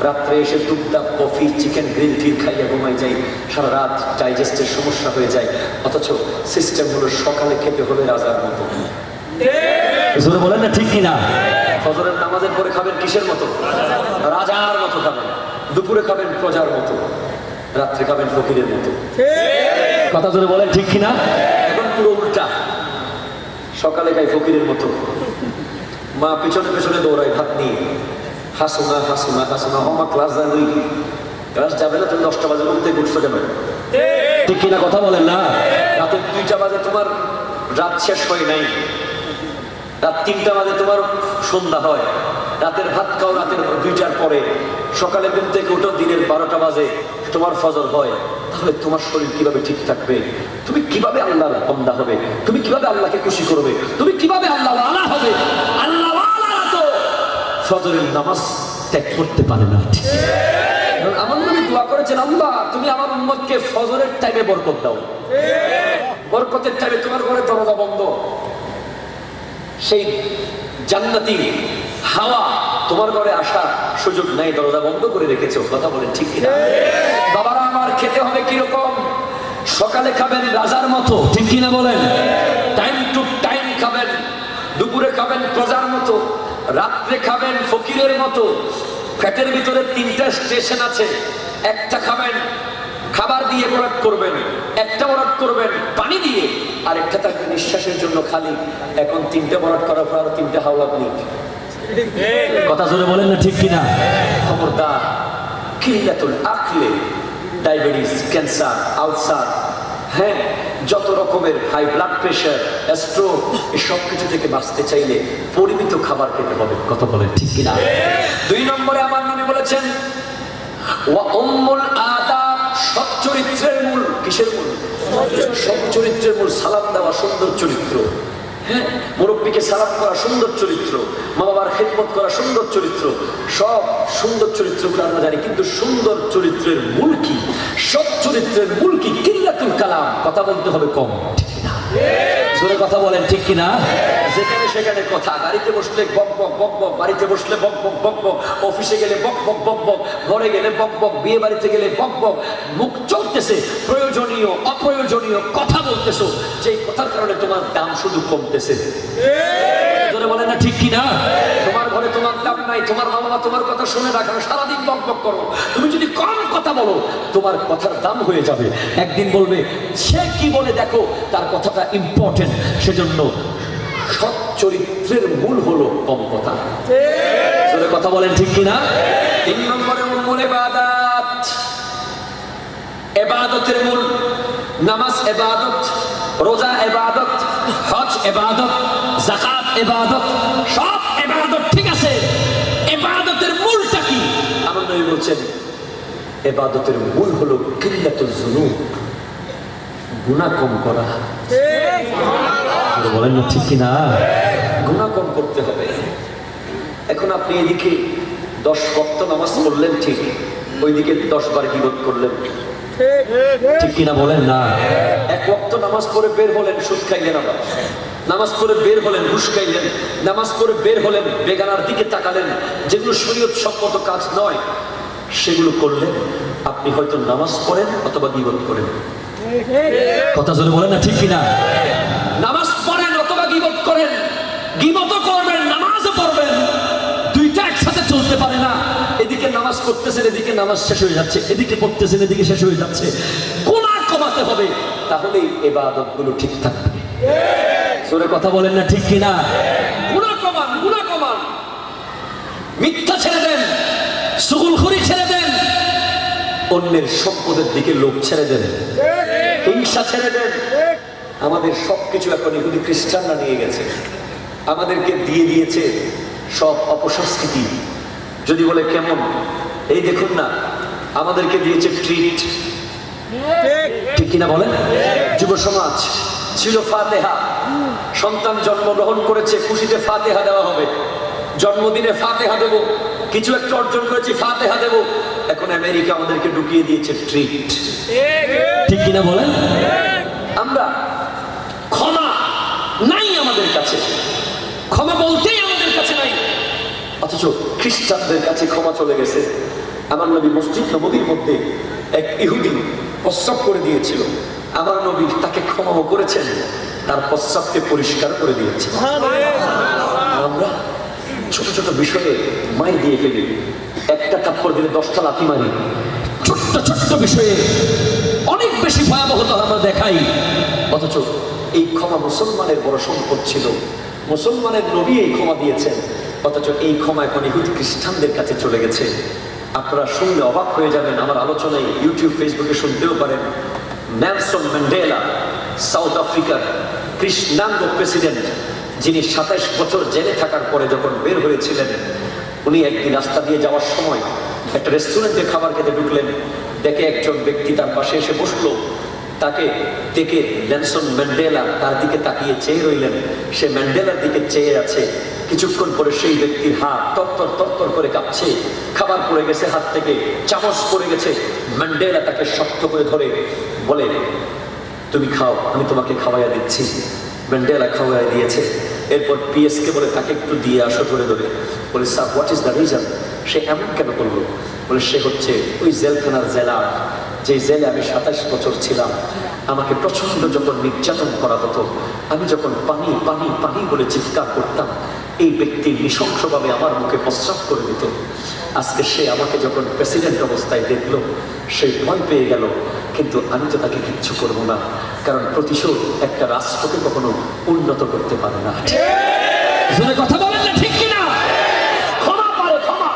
রাত্রে এসে টুকটাক কফি, চিকেন, গ্রিল টিল খাইয়া ঘুমাই যাই। সারা রাত ডাইজেস্টের সমস্যা হয়ে যায়। অথচ সিস্টেম হলো সকালে খেতে হবে রাজার মতো। জোরে বলেন না, ঠিক কিনা? ফজরের নামাজের পরে খাবেন কিসের মতো? রাজার মতো খাবেন। দুপুরে খাবেন প্রজার মতো, রাত্রে খাবেন ফকিরের মতো। কথা জোরে বলেন, ঠিক কিনা? এখন পুরো উল্টা, সকালে খাই ফকিরের মতো, মা পিছনে পিছনে দৌড়াই ভাত নিয়ে, হাসুনা হাসুনা হাসুনা। মা ক্লাস যাবে, ক্লাস যাবে না, তুমি 10টা বাজে ঘুম থেকে উঠছো কেন? ঠিক কিনা কথা বলেন না? রাতে 2টা বাজে তোমার রাত শেষ হয় নাই, রাত 3টা বাজে তোমার সন্ধ্যা হয়। রাতের ভাত খাও রাতের 2টার পরে, সকালে ঘুম থেকে উঠো দিনের 12টা বাজে তোমার ফজর হয়। তাহলে তোমার শরীর কিভাবে ঠিক থাকবে? তুমি কিভাবে আল্লাহর বান্দা হবে? তুমি কিভাবে আল্লাহকে খুশি করবে? তুমি কিভাবে আল্লাহ ওয়ালা হবে? আল্লাহ ওয়ালা তো ফজরের নামাজ ত্যাগ করতে পারে না। আমার নবী দোয়া করেছেন, আল্লাহ তুমি আমার উম্মতকে ফজরের টাইমে বরকত দাও। বরকতের টাইমে তোমার ঘরে দরজা বন্ধ, সেই জান্নাতি হাওয়া তোমার ঘরে আসার সুযোগ নাই, দরজা বন্ধ করে রেখেছো। কথা বলেন ঠিক কিনা? বাবারা আমার খেতে হবে কিরকম? সকালে খাবেন রাজার মতো, ঠিক কিনা বলেন? টাইম টু টাইম খাবেন। দুপুরে খাবেন প্রজার মতো, রাত্রে খাবেন ফকিরের মতো। পেটের ভিতরে 3টা স্টেশন আছে। একটা খাবেন খাবার দিয়ে বরাদ করবেন, একটা বরাদ করবেন পানি দিয়ে, আর একটা থাকবে নিঃশ্বাসের জন্য খালি। এখন 3টা বরাদ করার পর 3টা হাওয়া আপনি। কথা জোরে বলেন না, ঠিক কিনা? খবরদার, কিল্লাতুল আকলে, ডায়াবেটিস, ক্যান্সার, আলসার, হ্যাঁ যত রকমের হাই ব্লাড প্রেশার, স্ট্রোক, এসব কিছু থেকে বাঁচতে চাইলে পরিমিত খাবার খেতে হবে। কথা বলেন ঠিক কিনা? 2 নম্বরে আমার নবী বলেছেন, ওয়া উম্মুল আদাব, সৎ চরিত্রের মূল। কিসের মূল? সৎ চরিত্রের মূল। সালাম দেওয়া সুন্দর চরিত্র, হ্যাঁ, মুরব্বীকে সালাম করা সুন্দর চরিত্র, মা বাবার খেদমত করা সুন্দর চরিত্র, সব সুন্দর চরিত্রগুলো আমরা জানি। কিন্তু সুন্দর চরিত্রের মূল কি? সৎ চরিত্রের মূল কি? কিল্লাতুল কালাম, কথা বলতে হবে কম। ঠিক কিনা? জোরে কথা বলেন, ঠিক কিনা? যেখানে সেখানে কথা, গাড়িতে বসলে বক বক বক বক, বাড়িতে বসলে বক বক বক বক, অফিসে গেলে বক বক বক বক, ঘরে গেলে বক বক, বিয়ে বাড়িতে গেলে বক বক, মুখ চলতেছে, প্রয়োজনীয় অপ্রয়োজনীয় কথা বলতেছো, যেই কথার কারণে তোমার দাম শুধু কমতেছে। জোরে বলেন না, ঠিক কিনা? তোমার ঘরে তোমার দাম নাই, তোমার মা বাবা তোমার কথা শুনে না, কারণ সারাদিন বক বক করো। তুমি যদি কম কথা বলো, তোমার কথার দাম হয়ে যাবে। একদিন বলবে সে কি বলে দেখো, তার কথাটা ইম্পর্টেন্ট। সেজন্য সৎ চরিত্রের মূল হলো কম কথা। জোরে কথা বলেন, ঠিক কিনা? 3 নম্বরে মূল ইবাদত। ইবাদতের মূল নামাজ ইবাদত, রোজা ইবাদত, হজ ইবাদত, যাকাত ইবাদত, সব ইবাদত। ঠিক আছে, ইবাদতের মূলটা কি? আমার নবী বলেন ইবাদতের মূল হলো কিল্লাতুল যুনুব, গুনাহ কম করা। বলেন না, ঠিক কিনা? গুনাহ কম করতে হবে। এখন আপনি এদিকে 10 ওয়াক্ত নামাজ পড়লেন ঠিক, ওইদিকে 10 বার গীবত করলেন, ঠিক কিনা বলেন না? এক ওয়াক্ত নামাজ পড়ে বের হলেন, সুদ খাইলেন, আবার নামাজ পড়ে বের হলেন, ঘুষ খাইলেন, নামাজ পড়ে বের হলেন, বেগানার দিকে তাকালেন, যেগুলো শরীয়ত সম্মত কাজ নয় সেগুলো করলেন। আপনি হয়তো নামাজ পড়েন অথবা গীবত করেন। কথা জোরে বলেন না, ঠিক কিনা? নামাজ পড়েন অথবা গীবত করেন, গীবতও করবেন, নামাজও পড়বেন, দুইটা একসাথে চলতে পারে না। এদিকে নামাজ পড়তেছেন, এদিকে নামাজ শেষ হয়ে যাচ্ছে, এদিকে পড়তেছেন, এদিকে শেষ হয়ে যাচ্ছে। গুনাহ কমাতে হবে, তাহলেই ইবাদত গুলো ঠিক থাকবে। জোরে কথা বলেন না, ঠিক কিনা? গুনাহ কমান, গুনাহ কমান, মিথ্যা ছেড়ে দেন, চুগলখড়ি ছেড়ে দেন, অন্যের সম্পদের দিকে লোভ ছেড়ে দেন, হিংসা ছেড়ে দেন। আমাদের সবকিছু এখন ইহুদি খ্রিস্টানরা নিয়ে গেছে, আমাদেরকে দিয়ে দিয়েছে সব অপসংস্কৃতি। যদি বলে কেমন, এই দেখুন না, আমাদেরকে দিয়েছে ট্রিট, ঠিক কিনা বলেন? যুব সমাজ ছিল ফাতেহা, সন্তান জন্মগ্রহণ করেছে, খুশিতে ফাতেহা দেওয়া হবে, জন্মদিনে ফাতেহা দেব, কিছু একটা অর্জন করেছি ফাতেহা দেব। এখন আমেরিকা আমাদেরকে ঢুকিয়ে দিয়েছে ট্রিট, ঠিক কিনা বলেন? আমরা ক্ষমা নাই আমাদের কাছে, ক্ষমা বলতেই আমাদের কাছে নাই, অথচ খ্রিস্টানদের কাছে ক্ষমা চলে গেছে। আমার নবী মসজিদ নববীর মধ্যে এক ইহুদি প্রস্রাব করে দিয়েছিল, আমার নবী তাকে ক্ষমাও করেছেন, তার প্রস্রাবকে পরিষ্কার করে দিয়েছে। আমরা ছোট ছোট বিষয়ে মাই দিয়ে ফেলি, একটা থাপ্পড় দিলে 10টা লাথি মারি, ছোট্ট ছোট্ট বিষয়ে অনেক বেশি ভয়াবহতা আমরা দেখাই। অথচ এই ক্ষমা মুসলমানের বড় সম্পদ ছিল, মুসলমানের নবী এই ক্ষমা দিয়েছেন, অথচ এই ক্ষমা এখন ইহুদি খ্রিস্টানদের কাছে চলে গেছে। আপনারা শুনলে অবাক হয়ে যাবেন, আমার আলোচনায় ইউটিউব ফেসবুকে শুনতেও পারেন। নেলসন ম্যান্ডেলা, সাউথ আফ্রিকার কৃষ্ণাঙ্গ প্রেসিডেন্ট, যিনি 27 বছর জেলে থাকার পরে যখন বের হয়েছিলেন, উনি একদিন রাস্তা দিয়ে যাওয়ার সময় একটা রেস্টুরেন্টে খাবার খেতে ঢুকলেন, দেখে একজন ব্যক্তি তার পাশে এসে বসলো, তাকে দেখে নেলসন ম্যান্ডেলা তার দিকে তাকিয়ে চেয়ে রইলেন, সে ম্যান্ডেলার দিকে চেয়ে আছে। কিছুক্ষণ পরে সেই ব্যক্তির হাত তরতর তরতর করে কাঁপছে, খাবার পড়ে গেছে হাত থেকে, চামচ পড়ে গেছে। ম্যান্ডেলা তাকে শক্ত করে ধরে বলে, তুমি খাও, আমি তোমাকে খাওয়াইয়া দিচ্ছি। ম্যান্ডেলা খাওয়াইয়া দিয়েছে। এরপর পিএসকে বলে, তাকে একটু দিয়ে আসো ধরে ধরে। বলে, sir what is the reason? সে এমন কেন করলো? বলে, সে হচ্ছে ওই জেলখানার জেলার, যে জেলে আমি 27 বছর ছিলাম, আমাকে প্রচন্ড যখন নির্যাতন করা হতো, আমি যখন পানি পানি পানি বলে চিৎকার করতাম, এই ব্যক্তি নৃশংসভাবে আমার মুখে প্রস্রাব করে দিত। আজকে সে আমাকে যখন প্রেসিডেন্ট অবস্থায় দেখলো, সে ভয় পেয়ে গেল, কিন্তু আমি তো তাকে কিচ্ছু করবো না, কারণ প্রতিশোধ একটা রাষ্ট্রকে কখনো উন্নত করতে পারে না। কথা বলেন না, ঠিক কিনা? ক্ষমা পারে, ক্ষমা।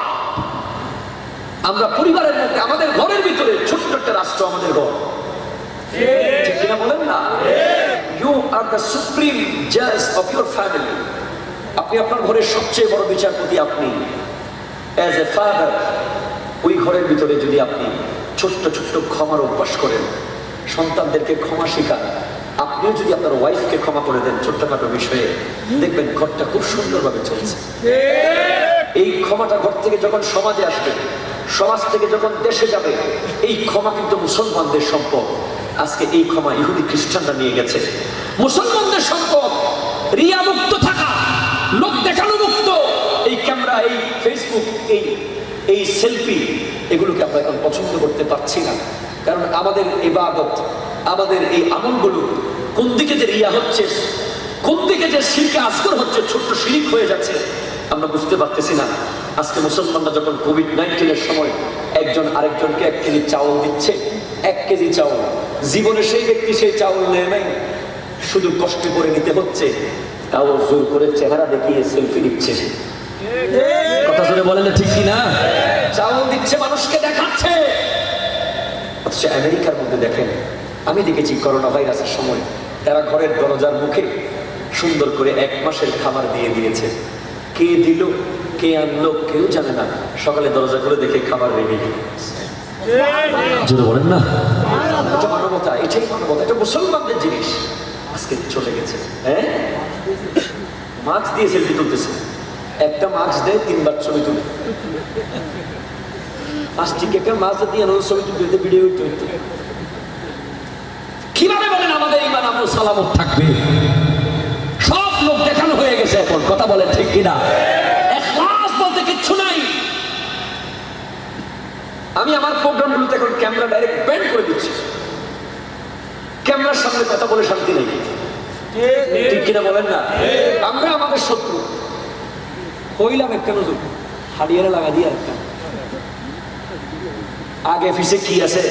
আমরা পরিবারের মধ্যে, আমাদের ঘরের ভিতরে ছোট্ট একটা রাষ্ট্র, আমাদের ঘর, ঠিক কিনা বলেন না? ইউ আর দ্য সুপ্রিম জাজ অফ ইউর ফ্যামিলি। আপনি আপনার ঘরের সবচেয়ে বড় বিচারপতি। আপনি অ্যাজ এ ফাদার, ওই ঘরের ভিতরে যদি আপনি ছোট্ট ছোট্ট ক্ষমার অভ্যাস করেন, সন্তানদেরকে ক্ষমা শেখান, আপনিও যদি আপনার ওয়াইফকে ক্ষমা করে দেন ছোট্টখাটো বিষয়ে, দেখবেন ঘরটা খুব সুন্দরভাবে চলছে। এই ক্ষমাটা ঘর থেকে যখন সমাজে আসবে, সমাজ থেকে যখন দেশে যাবে, এই ক্ষমা কিন্তু মুসলমানদের সম্পদ। আজকে এই ক্ষমা ইহুদি খ্রিস্টানরা নিয়ে গেছে। মুসলমানদের সম্পদ রিয়া মুক্ত থাকা, লোক দেখানো মুক্ত, এই ক্যামেরা, এই ফেসবুক, এই সেলফি, এগুলোকে আমরা এখন পছন্দ করতে পারছি না। কারণ আমাদের ইবাদত, আমাদের এই আমলগুলো কোন দিকে যে রিয়া হচ্ছে, কোন দিকে যে শিরকে আসগর হচ্ছে, ছোট্ট শিরিক হয়ে যাচ্ছে, আমরা বুঝতে পারতেছি না। আজকে মুসলমানরা যখন কোভিড-19-এর সময় একজন আরেকজনকে 1 কেজি চাউল দিচ্ছে, 1 কেজি চাউল, জীবনে সেই ব্যক্তি সেই চাউল নেয় নাই, শুধু কষ্ট করে নিতে হচ্ছে, তাও জোর করে চেহারা দেখিয়ে সেলফি দিচ্ছে। কথা শুনে বলেন না, ঠিক কিনা? চাউল দিচ্ছে, মানুষকে দেখাচ্ছে। অথচ আমেরিকার মধ্যে দেখেন, আমি দেখেছি করোনা ভাইরাসের সময় তারা ঘরের দরজার মুখে সুন্দর করে 1 মাসের খাবার দিয়ে দিয়েছে। কে দিল, কে আনলো, কেউ জানে না। সকালে দরজা খুলে দেখে খাবার রেডি। জোরে বলেন না, এটা মানবতা, এটাই মানবতা, এটা মুসলমানদের জিনিস। আজকে চলে গেছে। হ্যাঁ, মাস্ক দিয়ে সেলফি তুলতেছে, একটা মাস্ক দেয় 3 বার ছবি তুলে, 5টি কেকের মাস্ক দিয়ে ছবি তুলতে ভিডিও তুলতে। কিভাবে বলেন আমাদের ইমান আমল সালামত থাকবে? সব লোক দেখানো হয়ে গেছে এখন, কথা বলেন ঠিক কিনা? ইখলাস বলতে কিচ্ছু নাই। আমি আমার প্রোগ্রামগুলোতে এখন ক্যামেরা ডাইরেক্ট ব্যান্ড করে দিচ্ছি। ক্যামেরার সামনে কথা বলে শান্তি নেই, ঠিক কিনা বলেন না? আমরা আমাদের শত্রু হইলাম একটা নজর হারিয়ে লাগা দিয়ে একটা আগে ফিসে কি আছে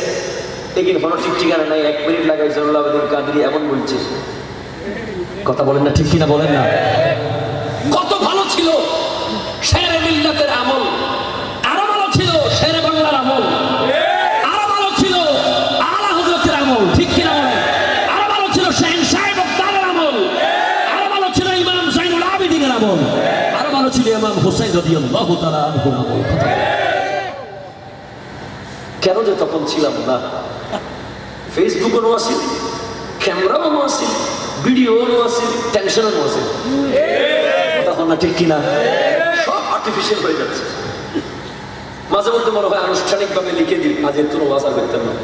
দেখি কোনো ঠিক ঠিকানা নাই। 1 মিনিট লাগাই জয়নুল আবেদিন কাদরি এমন বলছে, কথা বলেন না ঠিক কিনা বলেন না? কত ভালো ছিল শেরে মিল্লাতের আমল, আরো ভালো ছিল শেরে বাংলার আমল, আরো ভালো ছিল আলা হযরতের আমল, ঠিক কিনা বলেন? আরো ভালো ছিল শাহেনশাহ বক্তারের আমল, আরো ভালো ছিল ইমাম জয়নুল আবেদিনের আমল, আরো ভালো ছিল ইমাম হুসাইন রাদিয়াল্লাহু তাআলা আনহুর আমল। কেন যে তখন ছিলাম না? ফেসবুকও নো আছে, ক্যামেরাও নো আছে, ভিডিও নো আছে, টেনশনও নো আছে, তখন না ঠিক কিনা? সব আর্টিফিশিয়াল হয়ে যাচ্ছে। মাঝে মধ্যে মনে হয় আনুষ্ঠানিকভাবে লিখে দিই আজ এত ওয়াজ আর করতাম না,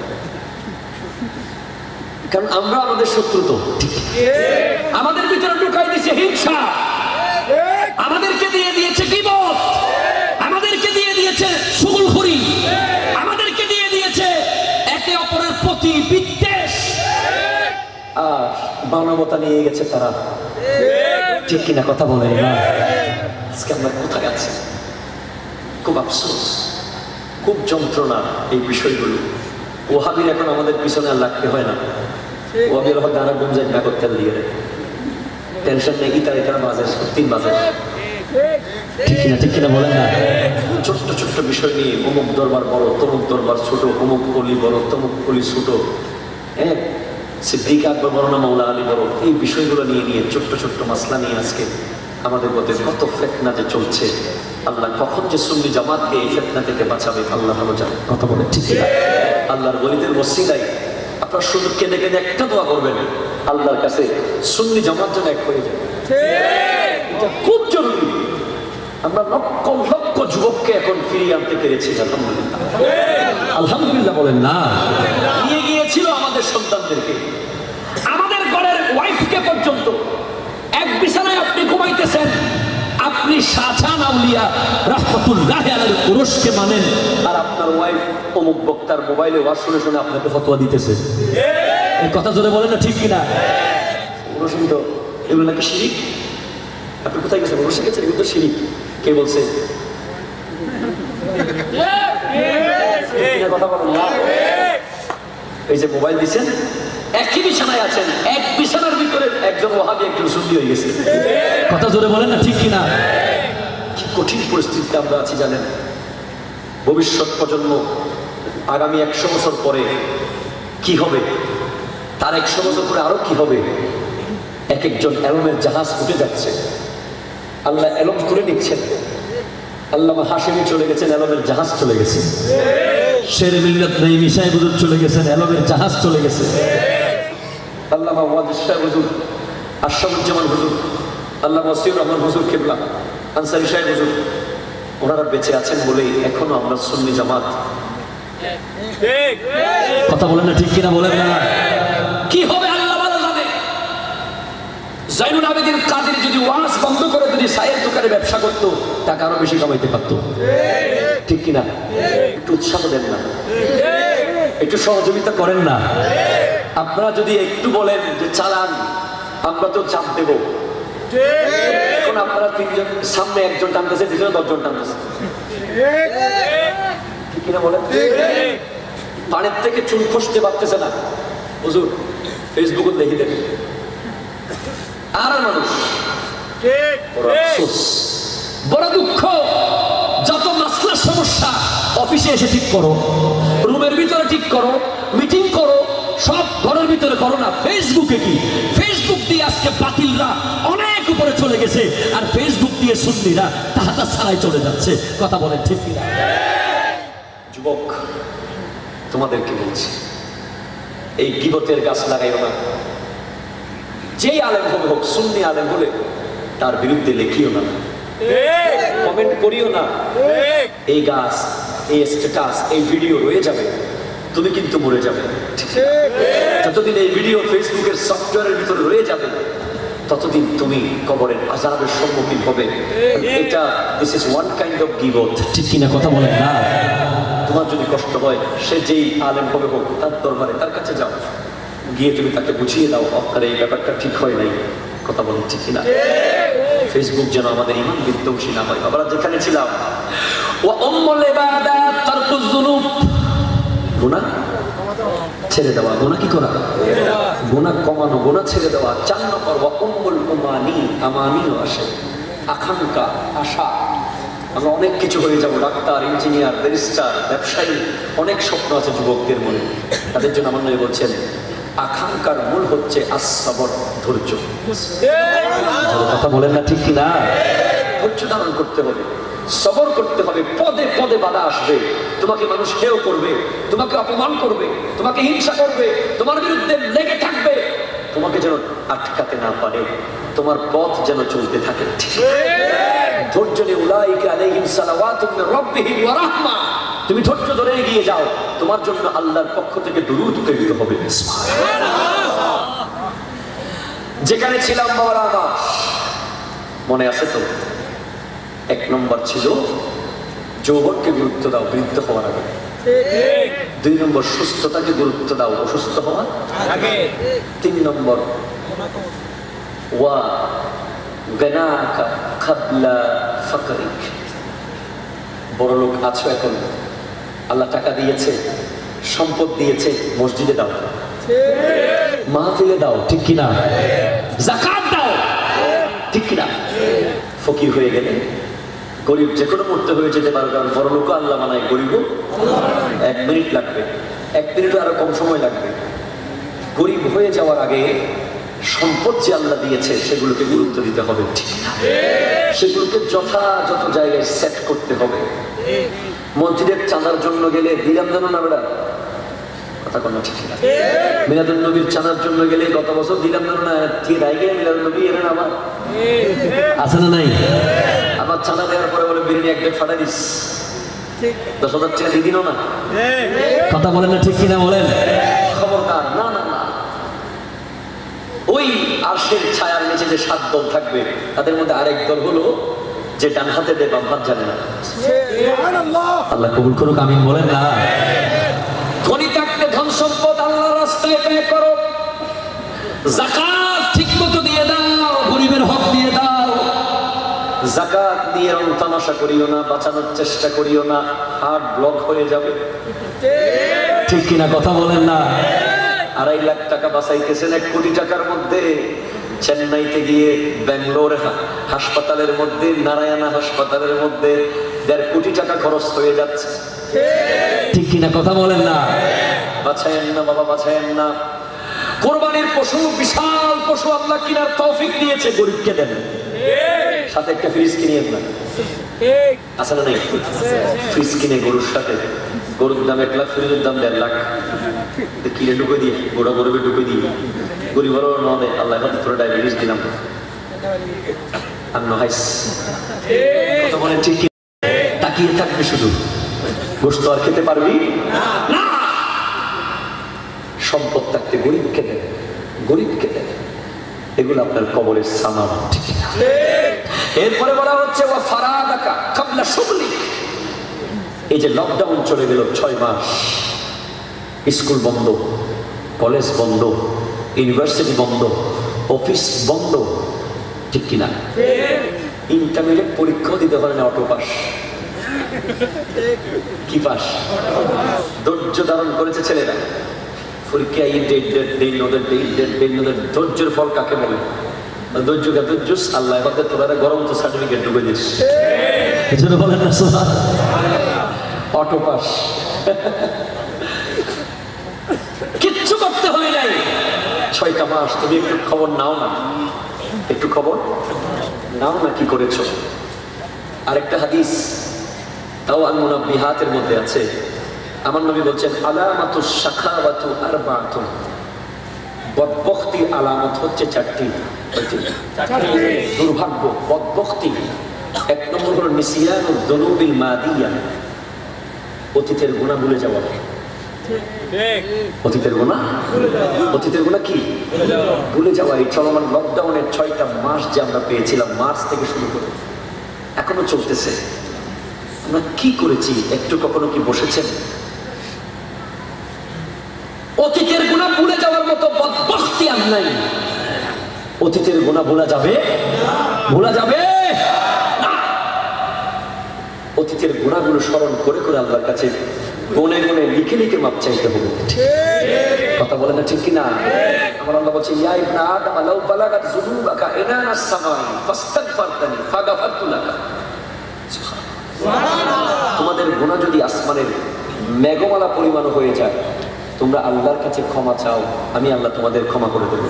কারণ আমরা আমাদের শত্রু তো আমাদের ভিতরে ঢুকাই দিয়েছে হিংসা, আমাদেরকে দিয়ে দিয়েছে গীবত, আমাদেরকে দিয়ে দিয়েছে চুগলখড়ি, আমাদেরকে দিয়ে দিয়েছে একে অপরের প্রতি বিদ্বেষ, আর মানবতা নিয়ে গেছে তারা, ঠিক কিনা কথা বলে না? আজকে আমরা কোথায় আছি? খুব আফসোস, খুব যন্ত্রণা এই বিষয়গুলো। ওহাবির এখন আমাদের পিছনে আর লাগতে হয় না। ওহাবির হক দাঁড়া গুমজাই না করতে দিয়ে টেনশন নেই, ইতার ইতার বাজে 3 বাজে, ঠিক কিনা বলেন না? ছোট্ট ছোট্ট বিষয় নিয়ে অমুক দরবার বড়, তমুক দরবার ছোট, অমুক অলি বড়, তমুক অলি ছোট, হ্যাঁ সিদ্দিক আকবর বড় না মৌলা আলী বড়, এই বিষয়গুলো নিয়ে ছোট্ট ছোট্ট মাসলা নিয়ে আজকে আমাদের মধ্যে কত ফিতনা যে চলছে। আল্লাহ কখন যে সুন্নি জামাতকে এই ফিতনা থেকে বাঁচাবে আল্লাহ ভালো জানে, কথা বলে ঠিক কিনা? আল্লাহর ওলিদের ওসিলায় আপনারা শুধু কেঁদে কেঁদে একটা দোয়া করবেন, আল্লাহর কাছে সুন্নি জামাত যেন এক হয়ে যায়, এটা খুব জরুরি। আমরা লক্ষ লক্ষ যুবককে এখন ফিরিয়ে আনতে পেরেছি, আলহামদুলিল্লাহ। আলহামদুলিল্লাহ বলেন না? নিয়ে গিয়েছিল আমাদের সন্তানদেরকে, আমাদের ঘরের ওয়াইফকে পর্যন্ত। এক বিছানায় আপনি ঘুমাইতেছেন, আপনি শাহজাহান আউলিয়া রাহমাতুল্লাহ আলাইহির উরুসকে মানেন, আর আপনার ওয়াইফ অমুক বক্তার মোবাইলে ওয়াজ শুনে শুনে আপনাকে ফতোয়া দিতেছে। এই কথা জোরে বলেন না ঠিক কিনা? উরুস তো এগুলো নাকি শিরিক। আপনি কোথায় গেছেন? উরুসে গেছেন, এগুলো তো শিরিক। কে বলছে? কথা বলেন না। এই যে মোবাইল দিচ্ছেন, একই বিছানায় আছেন, এক বিছানার ভিতরে একজন ওয়াহাবি একজন সুন্নি হয়ে গেছে। কথা জোরে বলেন না ঠিক কিনা? কি কঠিন পরিস্থিতিতে আমরা আছি জানেন? ভবিষ্যৎ প্রজন্ম আগামী 100 বছর পরে কি হবে, তার 100 বছর পরে আরো কি হবে? এক একজন এলমের জাহাজ উঠে যাচ্ছে, আল্লাহ এলম তুলে নিচ্ছেন। আল্লামা হাশেমি চলে গেছেন, এলমের জাহাজ চলে গেছে। শেরে মিল্লাত নাইমি সাহেব হুজুর চলে গেছেন, এলমের জাহাজ চলে গেছে। আল্লামা ওয়াজিদ সাহেব হুজুর, আশরাফুজ্জামান হুজুর, আল্লামা ওসিউর রহমান হুজুর কিবলা, আনসারী সাহেব হুজুর, ওনারা বেঁচে আছেন বলেই এখনো আমরা সুন্নি জামাত। কথা বলেন না ঠিক কিনা বলেন না? কি হবে আল্লাহ ভালো জানে। জয়নুল আবেদিন কাদের যদি ওয়াজ বন্ধ করে যদি চায়ের দোকানে ব্যবসা করতো, টাকা আরো বেশি কামাইতে পারতো, ঠিক কিনা? একটু উৎসাহ দেন না, একটু সহযোগিতা করেন না। আপনারা যদি একটু বলেন যে চালান, আমরা তো চাপ দেব। এখন আপনারা 3 জন, সামনে একজন টানতেছে, পিছনে 10 জন টানতেছে, ঠিক কিনা বলেন? পানের থেকে চুল খসতে পারতেছে না হুজুর, ফেসবুকে দেখি দেখি। আর মানুষ বড় আফসোস, বড় দুঃখ। যত মাসলার সমস্যা অফিসে এসে ঠিক করো, রুমের ভিতরে ঠিক করো, মিটিং করো, সব ঘরের ভিতরে করো না। ফেসবুকে কি? ফেসবুক দিয়ে আজকে বাতিলরা অনেক উপরে চলে গেছে, আর ফেসবুক দিয়ে সুন্নিরা তাহাতা ছাড়াই চলে যাচ্ছে। কথা বলেন ঠিক কিনা? যুবক তোমাদেরকে বলছি, এই গীবতের গাছ লাগাইও না। যেই আলেম হবে হোক, সুন্নি আলেম হলে তার বিরুদ্ধে লেখিও না, কমেন্ট করিও না। এই গাছ, এই স্ট্যাটাস, এই ভিডিও রয়ে যাবে, তুমি কিন্তু মরে যাবে। যতদিন এই ভিডিও ফেসবুকের সফটওয়্যারের ভিতরে রয়ে যাবে ততদিন তুমি কবরের আযাবের সম্মুখীন হবে। এটা this is one kind of গিবত, ঠিক কিনা কথা বলেন না? তোমার যদি কষ্ট হয়, সে যেই আলেম হবে হোক, তার দরবারে তার কাছে যাও, গিয়ে তুমি তাকে বুঝিয়ে দাও আপনার এই ব্যাপারটা ঠিক হয় নাই। কথা বলেন ঠিক কিনা? ফেসবুক যেন আমাদের ইমান বিধ্বংসী না হয়। আমরা যেখানে ছিলাম, ওয়া উম্মুল ইবাদাত তারকুজ যুনুব, গুনাহ ছেড়ে দেওয়া। গুনাহ কি করা? গুনাহ কমানো, গুনাহ ছেড়ে দেওয়া। 4 নম্বর ওয়া উম্মুল উমানি, আমানিও আসে, আকাঙ্ক্ষা, আশা। আমরা অনেক কিছু হয়ে যাবো, ডাক্তার, ইঞ্জিনিয়ার, ব্যারিস্টার, ব্যবসায়ী, অনেক স্বপ্ন আছে যুবকদের মনে। তাদের জন্য আমার নবী বলছেন আকাঙ্ক্ষার মূল হচ্ছে as-sabr, ধৈর্য। কথা বলেন না ঠিক কিনা? ধৈর্য ধারণ করতে হবে, সবর করতে হবে। পদে পদে বাধা আসবে, তোমাকে মানুষ হেয় করবে, তোমাকে অপমান করবে, তোমাকে হিংসা করবে, তোমার বিরুদ্ধে লেগে থাকবে, তোমাকে যেন আটকাতে না পারে, তোমার পথ যেন চলতে থাকে। ধৈর্য নিয়ে উলাইকা আলাইহিম সালাওয়াতুম মির রাব্বিহিম ওয়া রাহমা, তুমি ধৈর্য ধরে এগিয়ে যাও, তোমার জন্য আল্লাহর পক্ষ থেকে দুরূদ প্রেরিত হবে। যেখানে ছিলাম বাবা আমার মনে আছে তো? 1 নম্বর ছিল যৌবনকে গুরুত্ব দাও বৃদ্ধ হওয়ার আগে। 2 নম্বর সুস্থতাকে গুরুত্ব দাও অসুস্থ হওয়ার আগে। 3 নম্বর ওয়া গানাকা ক্বাবলা ফাকরিক, বড় লোক আছো এখন, আল্লাহ টাকা দিয়েছে, সম্পদ দিয়েছে, মসজিদে দাও, মাহফিলে দাও, ঠিক কিনা? যাকাত দাও, ঠিক কিনা? ফকির হয়ে গেলে গরিব যে কোনো মুহূর্তে হয়ে যেতে পারো, কারণ বড় লোক আল্লাহ বানায়, গরিবও 1 মিনিট লাগবে, 1 মিনিটও আরো কম সময় লাগবে। গরিব হয়ে যাওয়ার আগে সম্পদ যে আল্লাহ দিয়েছে সেগুলোকে গুরুত্ব দিতে হবে, ঠিক না? সেগুলোকে যথাযথ জায়গায় সেট করতে হবে। মসজিদের চাঁদার জন্য গেলে দিলাম জানো না বেড়া, কথা কোনো ঠিক না? মিলাদুন নবীর চাঁদার জন্য গেলে গত বছর দিলাম জানো না, ঠিক রাইগে মিলাদুন নবী এলেন আমার আছে না নাই? আমার চাঁদা দেওয়ার পরে বলে বিরিয়ানি 1 প্লেট ফাটাই দিস, 10,000 টাকা দিয়ে দিল না। কথা বলেন না ঠিক কিনা বলেন? খবরদার, না না না। ওই আরশের ছায়ার নিচে যে 7 দল থাকবে, তাদের মধ্যে আরেক দল হলো যে ডান হাতে দেয় বাম হাত জানে না। আল্লাহ কবুল করুক, আমিন বলেন না? ধনী থাকতে ধন সম্পদ আল্লাহর রাস্তায় ব্যয় করো, যাকাত ঠিকমতো দিয়ে দাও, গরিবের হক দিয়ে দাও। যাকাত নিয়ে রং তামাশা করিও না, বাঁচানোর চেষ্টা করিও না, হার্ট ব্লক হয়ে যাবে, ঠিক কিনা কথা বলেন না? 2.5 লাখ টাকা বাঁচাইতেছেন 1 কোটি টাকার মধ্যে, চেন্নাইতে গিয়ে ব্যাঙ্গালোর হাসপাতালের মধ্যে, নারায়ণা হাসপাতালের মধ্যে 1.5 কোটি টাকা খরচ হয়ে যাচ্ছে, ঠিক কিনা কথা বলেন না? বাঁচায়েন না বাবা, বাঁচায়েন না। কোরবানির পশু, বিশাল পশু আল্লাহ কিনার তৌফিক দিয়েছে, গরিবকে দেন, সাথে একটা ফ্রিজ কিনিয়েন না, আছে না নাই? ফ্রিজ কিনে গরুর সাথে, গরুর দাম 1 লাখ, ফ্রিজের দাম 1.5 লাখ, কিনে ঢুকে দিয়ে গোড়া গরিবে ঢুকে দিয়ে গরিব না দেয়, আল্লাহ তোরা ডায়াবেটিস দিলাম বলে, ঠিক তাকিয়ে থাকবে শুধু, গোস্ত আর খেতে পারবি না। সম্পদ থাকতে গরিবকে দেন, গরিবকে দেন, এগুলো আপনার কবরের সামান, ঠিক না? এরপরে বলা হচ্ছে ওয়া ফারাদাকা ক্বাবলা শুগলিক, এই যে লকডাউন চলে গেল 6 মাস, স্কুল বন্ধ, কলেজ বন্ধ, ইউনিভার্সিটি বন্ধ, অফিস বন্ধ, ঠিক কিনা? ইন্টারমিডিয়েট পরীক্ষাও দিতে পারে না, অটো পাস, কি পাস? ধৈর্য ধারণ করেছে ছেলেরা, পরীক্ষায় ধৈর্যের ফল কাকে বলে? ধৈর্য আল্লাহ তোরা গরম তো সার্টিফিকেট ঢুকে দিস, বলেন না অটো পাস। কিচ্ছু করতে হয় নাই, 6টা মাস। তুমি একটু খবর নাও না, একটু খবর নাও না কি করেছ। আরেকটা হাদিস তাও আল-মুনাব্বিহাতের মধ্যে আছে, আমার নবী বলছেন আলামাতুশ শাখাওয়াতু আরবাআতুন, বদবখতির আলামত হচ্ছে 4টি। দুর্ভাগ্য, বদবখতি। 1 নম্বর হলো নিসিয়ানুদ দুনুবিল মাদিয়া, অতীতের গুনাহ ভুলে যাওয়া। অতীতের গুনাহ, অতীতের গুনাহ কি ভুলে যাওয়া। এই চলমান লকডাউনের 6টা মাস যে আমরা পেয়েছিলাম, মার্চ থেকে শুরু করে এখনো চলতেছে, আমরা কি করেছি একটু কখনো কি বসেছেন? অতীতের গুনাহ ভুলে যাওয়ার মতো বদবখতি আর নাই। অতীতের গুনাহ ভোলা যাবে, ভোলা যাবে না। অতীতের গুনাহগুলো স্মরণ করে করে আল্লাহর কাছে গনে গনে লিখে লিখে মাপ চাইতে হবে। কথা বলে না ঠিক কিনা? আমার আল্লাহ বলছে ইয়া ইবনা আদম লাউ বালাগাত যুনুবাকা ইনানাস সামাই ফাস্তাগফারতানি ফাগাফারতু লাকা। তোমাদের গুনাহ যদি আসমানের মেঘমালা পরিমাণ হয়ে যায়, তোমরা আল্লাহর কাছে ক্ষমা চাও, আমি আল্লাহ তোমাদের ক্ষমা করে দেব।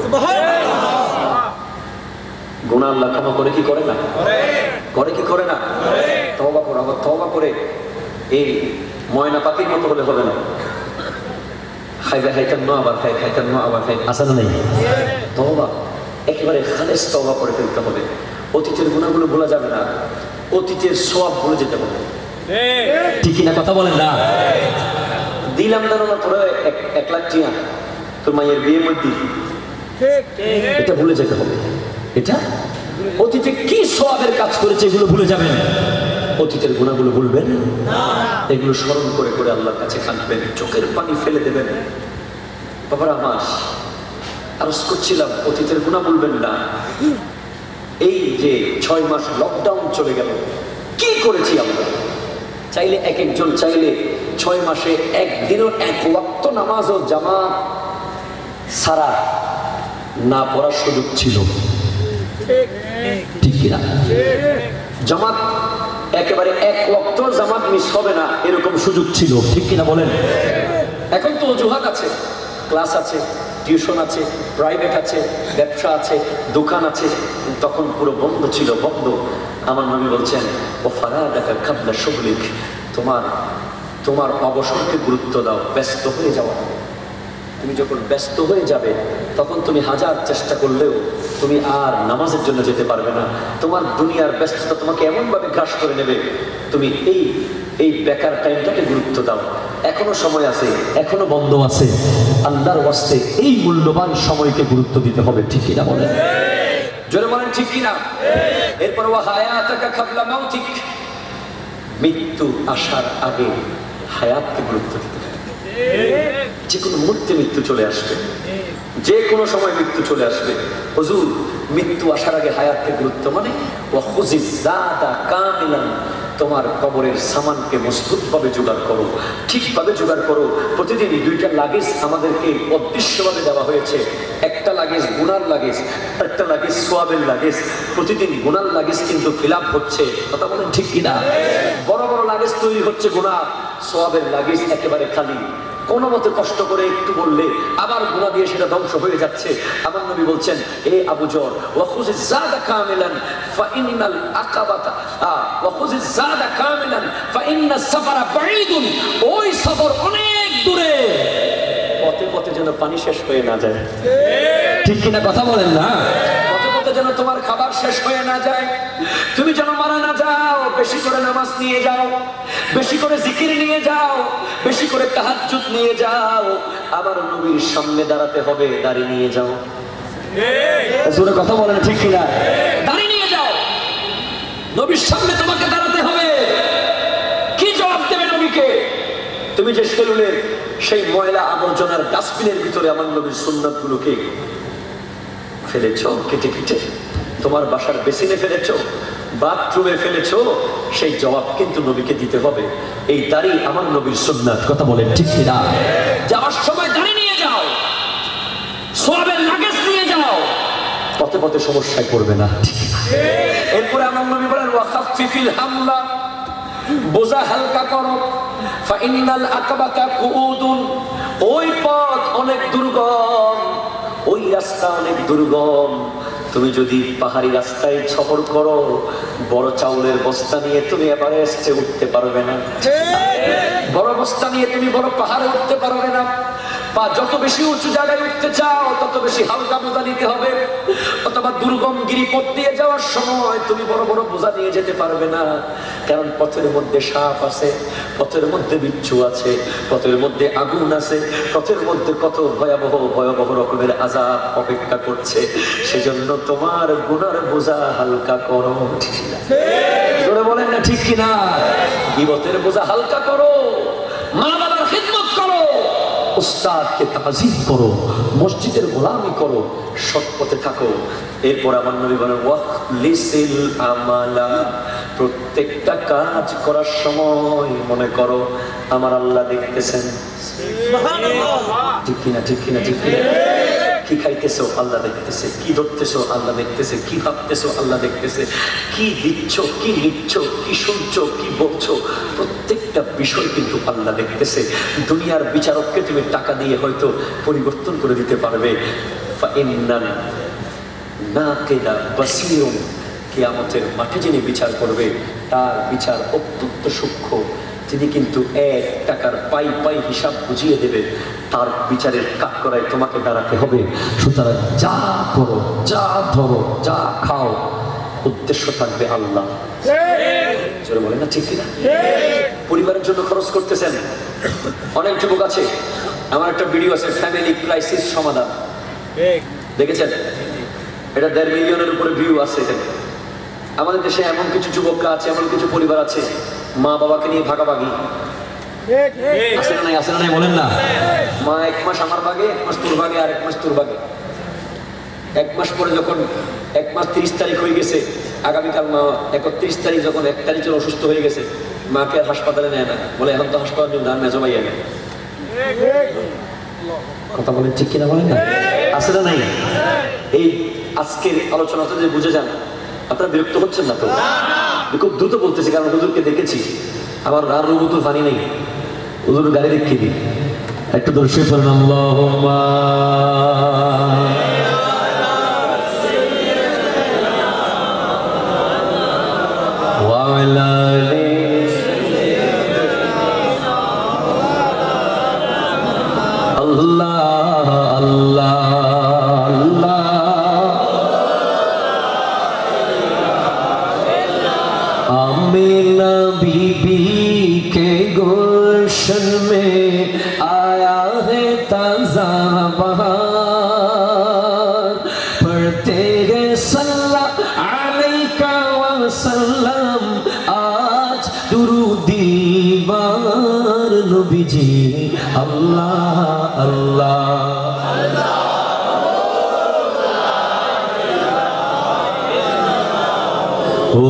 গুনাহ আল্লাহ ক্ষমা করে কি করে না? করে কি করে না? তওবা করো, আবার তওবা করে এই ময়না পাখির মতো হলে হবে না। খাইবে খাইতেন না, আবার খাই খাইতেন না, আবার খাই, আসা নেই। তওবা একেবারে খালেস তওবা করে ফেলতে হবে। অতীতের গুনাহগুলো ভোলা যাবে না, অতীতের সওয়াব ভুলে যেতে হবে। ঠিক না? কথা বলেন না? দিলাম জানো না তোরা 1 লাখ টিয়া তোর মায়ের বিয়ের মধ্যে, এটা ভুলে যেতে হবে। এটা অতীতে কি সওয়াবের কাজ করেছে এগুলো ভুলে যাবেন, অতীতের গুনাহগুলো ভুলবেন না। এগুলো স্মরণ করে করে আল্লাহর কাছে কাঁদবেন, চোখের পানি ফেলে দেবেন। বাবার আমার আরজ করছিলাম অতীতের গুনাহ ভুলবেন না। এই যে 6 মাস লকডাউন চলে গেল, কি করেছি আমরা? চাইলে এক একজন চাইলে 6 মাসে একদিনও 1 ওয়াক্ত নামাজও জামাত সারা না পড়ার সুযোগ ছিল, ঠিক কিনা? জামাত একেবারে 1 ওয়াক্ত জামাত মিস হবে না এরকম সুযোগ ছিল, ঠিক কিনা বলেন? এখন তো অজুহাত আছে, ক্লাস আছে, টিউশন আছে, প্রাইভেট আছে, ব্যবসা আছে, দোকান আছে। তখন পুরো বন্ধ ছিল, বন্ধ। আমার নবী বলছেন ও ফারাদাকা কাবলা শুগলিক, তোমার অবসরকে গুরুত্ব দাও, ব্যস্ত হয়ে যাওয়া। তুমি যখন ব্যস্ত হয়ে যাবে তখন তুমি হাজার চেষ্টা করলেও তুমি আর নামাজের জন্য যেতে পারবে না। তোমার দুনিয়ার ব্যস্ততা তোমাকে এমনভাবে গ্রাস করে নেবে, তুমি এই বেকার টাইমটাকে গুরুত্ব দাও। এখনো সময় আছে, এখনো বন্ধ আছে, আল্লাহর ওয়াস্তে এই মূল্যবান সময়কে গুরুত্ব দিতে হবে, ঠিক কিনা বলেন? জোরে বলেন ঠিক কিনা? এরপর ওয়া হায়াতাকা কাবলা মাউতিক, মৃত্যু আসার আগে হায়াতকে গুরুত্ব দিতে হবে। যে কোনো মুহূর্তে মৃত্যু চলে আসবে, যে কোনো সময় মৃত্যু চলে আসবে। হুজুর মৃত্যু আসার আগে হায়াতকে গুরুত্ব মানে ওয়া খুযিজ যাদা কামিলান, তোমার কবরের সামানকে মজবুতভাবে জোগাড় করো, ঠিকভাবে জোগাড় করো। প্রতিদিন 2টা লাগেজ আমাদেরকে অদৃশ্যভাবে দেওয়া হয়েছে। একটা লাগেজ গুনার লাগেজ, একটা লাগেজ সোয়াবের লাগেজ। প্রতিদিন গুনার লাগেজ কিন্তু ফিল আপ হচ্ছে, কথা বলেন ঠিক কিনা? বড় বড় লাগেজ তৈরি হচ্ছে গুনাহ, সোয়াবের লাগেজ একেবারে খালি। কোনো মতে কষ্ট করে একটু বললে আবার গুনাহ দিয়ে সেটা ধ্বংস হয়ে যাচ্ছে। আমার নবী বলছেন হে আবু যর ওয়া খুযিজ যাদা কামিলান ফা ইন্নাল আকাবাতা ওয়া খুযিজ যাদা কামিলান ফা ইন্নাস সাফারা বাঈদুন, ওই সফর অনেক দূরে, পথে পথে যেন পানি শেষ হয়ে না যায়, ঠিক কিনা? কথা বলেন না? পথে পথে যেন তোমার খাবার শেষ হয়ে না যায়, তুমি যেন মারা না যাও। বেশি করে নামাজ নিয়ে যাও, বেশি করে জিকির নিয়ে যাও, বেশি করে তাহাজ্জুদ নিয়ে যাও। আবার নবীর সামনে দাঁড়াতে হবে, দাঁড়িয়ে নিয়ে যাও। জোরে কথা বলেন ঠিক কিনা? দাঁড়িয়ে নিয়ে যাও, নবীর সামনে তোমাকে দাঁড়াতে হবে। কি জবাব দেবে নবীকে? তুমি যে সেলুনের সেই ময়লা আবর্জনার ডাস্টবিনের ভিতরে আমার নবীর সুন্নাতগুলোকে ফেলেছো, কেটে কেটে তোমার বাসার বেসিনে ফেলেছো, বাথরুমে ফেলেছো, সেই জবাব কিন্তু নবীকে দিতে হবে। এই দাড়ি আমার নবীর সুন্নাত, কথা বলেন ঠিক কিনা? যাওয়ার সময় দাড়ি নিয়ে যাও, সোয়াবের লাগেজ নিয়ে যাও, পথে পথে সমস্যায় পড়বে না। এরপরে আমার নবী বলেন ওয়া খাফফিফিল হামলা, বোঝা হালকা করো। ফা ইন্নাল আকাবাতা কুউদুন, ওই পথ অনেক দুর্গম, ওই রাস্তা অনেক দুর্গম। তুমি যদি পাহাড়ি রাস্তায় সফর করো, বড় চাউলের বস্তা নিয়ে তুমি এভারেস্টে উঠতে পারবে না, বড় বস্তা নিয়ে তুমি বড় পাহাড়ে উঠতে পারবে না। পা যত বেশি উঁচু জায়গায় উঠতে চাও তত বেশি হালকা বোঝা নিতে হবে, অথবা দুর্গম গিরিপথ দিয়ে যাওয়ার সময় তুমি বড় বড় বোঝা নিয়ে যেতে পারবে না, কারণ পথের মধ্যে সাপ আছে, পথের মধ্যে বিচ্ছু আছে, পথের মধ্যে আগুন আছে, পথের মধ্যে কত ভয়াবহ ভয়াবহ রকমের আযাব অপেক্ষা করছে। সেজন্য তোমার গুনার বোঝা হালকা করো। জোরে বলেন না ঠিক কিনা? গীবতের বোঝা হালকা করো, মা বাবার খিদমত করো, উস্তাদকে তাজিম করো, মসজিদের গোলামি করো, সৎ পথে থাকো। এরপর আমার নবী বলেন ওয়াখলিসিল আমালা, প্রত্যেকটা কাজ করার সময় মনে করো আমার আল্লাহ দেখতেছেন। ঠিক কিনা? ঠিক কিনা? ঠিক কিনা? কি খাইতেছো আল্লাহ দেখতেছে, কি ধরতেছো আল্লাহ দেখতেছে, কি ভাবতেছো আল্লাহ দেখতেছে, কি দিচ্ছ, কি নিচ্ছ, কি শুনছো, কি বলছো, প্রত্যেকটা বিষয় কিন্তু আল্লাহ দেখতেছে। দুনিয়ার বিচারককে তুমি টাকা দিয়ে হয়তো পরিবর্তন করে দিতে পারবে, ফাইন্নান নাকিদা বাসীরুন, কিয়ামতের মাঠে যিনি বিচার করবে তার বিচার অত্যন্ত সূক্ষ্ম। তিনি কিন্তু 1 টাকার পাই পাই হিসাব বুঝিয়ে দেবে, তার বিচারের কাঠগড়ায় তোমাকে দাঁড়াতে হবে। সুতরাং যা করো, যা ধরো, যা খাও, উদ্দেশ্য থাকবে আল্লাহ। জোরে বলেন না ঠিক কিনা? পরিবারের জন্য খরচ করতেছেন, অনেক যুবক আছে, আমার একটা ভিডিও আছে ফ্যামিলি ক্রাইসিস সমাধান, দেখেছেন? এটা 1.5 মিলিয়নের উপরে ভিউ আছে। আমাদের দেশে এমন কিছু যুবকরা আছে, এমন কিছু পরিবার আছে, মা বাবাকে নিয়ে ভাগাভাগি আছে না নাই? আছে না নাই? বলেন না। মা 1 মাস আমার ভাগে, 1 মাস তোর ভাগে, আর 1 মাস তোর ভাগে। 1 মাস পরে যখন 1 মাস 30 তারিখ হয়ে গেছে, আগামীকাল মা 31 তারিখ, যখন 1 তারিখে অসুস্থ হয়ে গেছে, মাকে আর হাসপাতালে নেয় না, বলে এখন তো হাসপাতালে না, মেজো ভাইয়া নেয়। কথা বলেন ঠিক কিনা? বলেন না। আছে না নাই? এই আজকের আলোচনাতে যে বুঝে যান, আপনারা বিরক্ত হচ্ছেন না তো? খুব দ্রুত বলতেছি কারণ হুজুরকে দেখেছি, আমার আর রুবুতুর পানি নেই, হুজুর গাড়ি দেখিয়ে দিই, একটু দর্শক করেন আল্লাহুম্মা ওয়া আলা আলি আল্লাহ আল্লাহ আল্লাহ। आमीना बीबी के गुलशन में आया है ताज़ा बहार, पढ़ते गए सल्लल्लाहु अलैहि वसल्लम आज दुरूदी बार नबी जी अल्लाह अल्लाह। ओ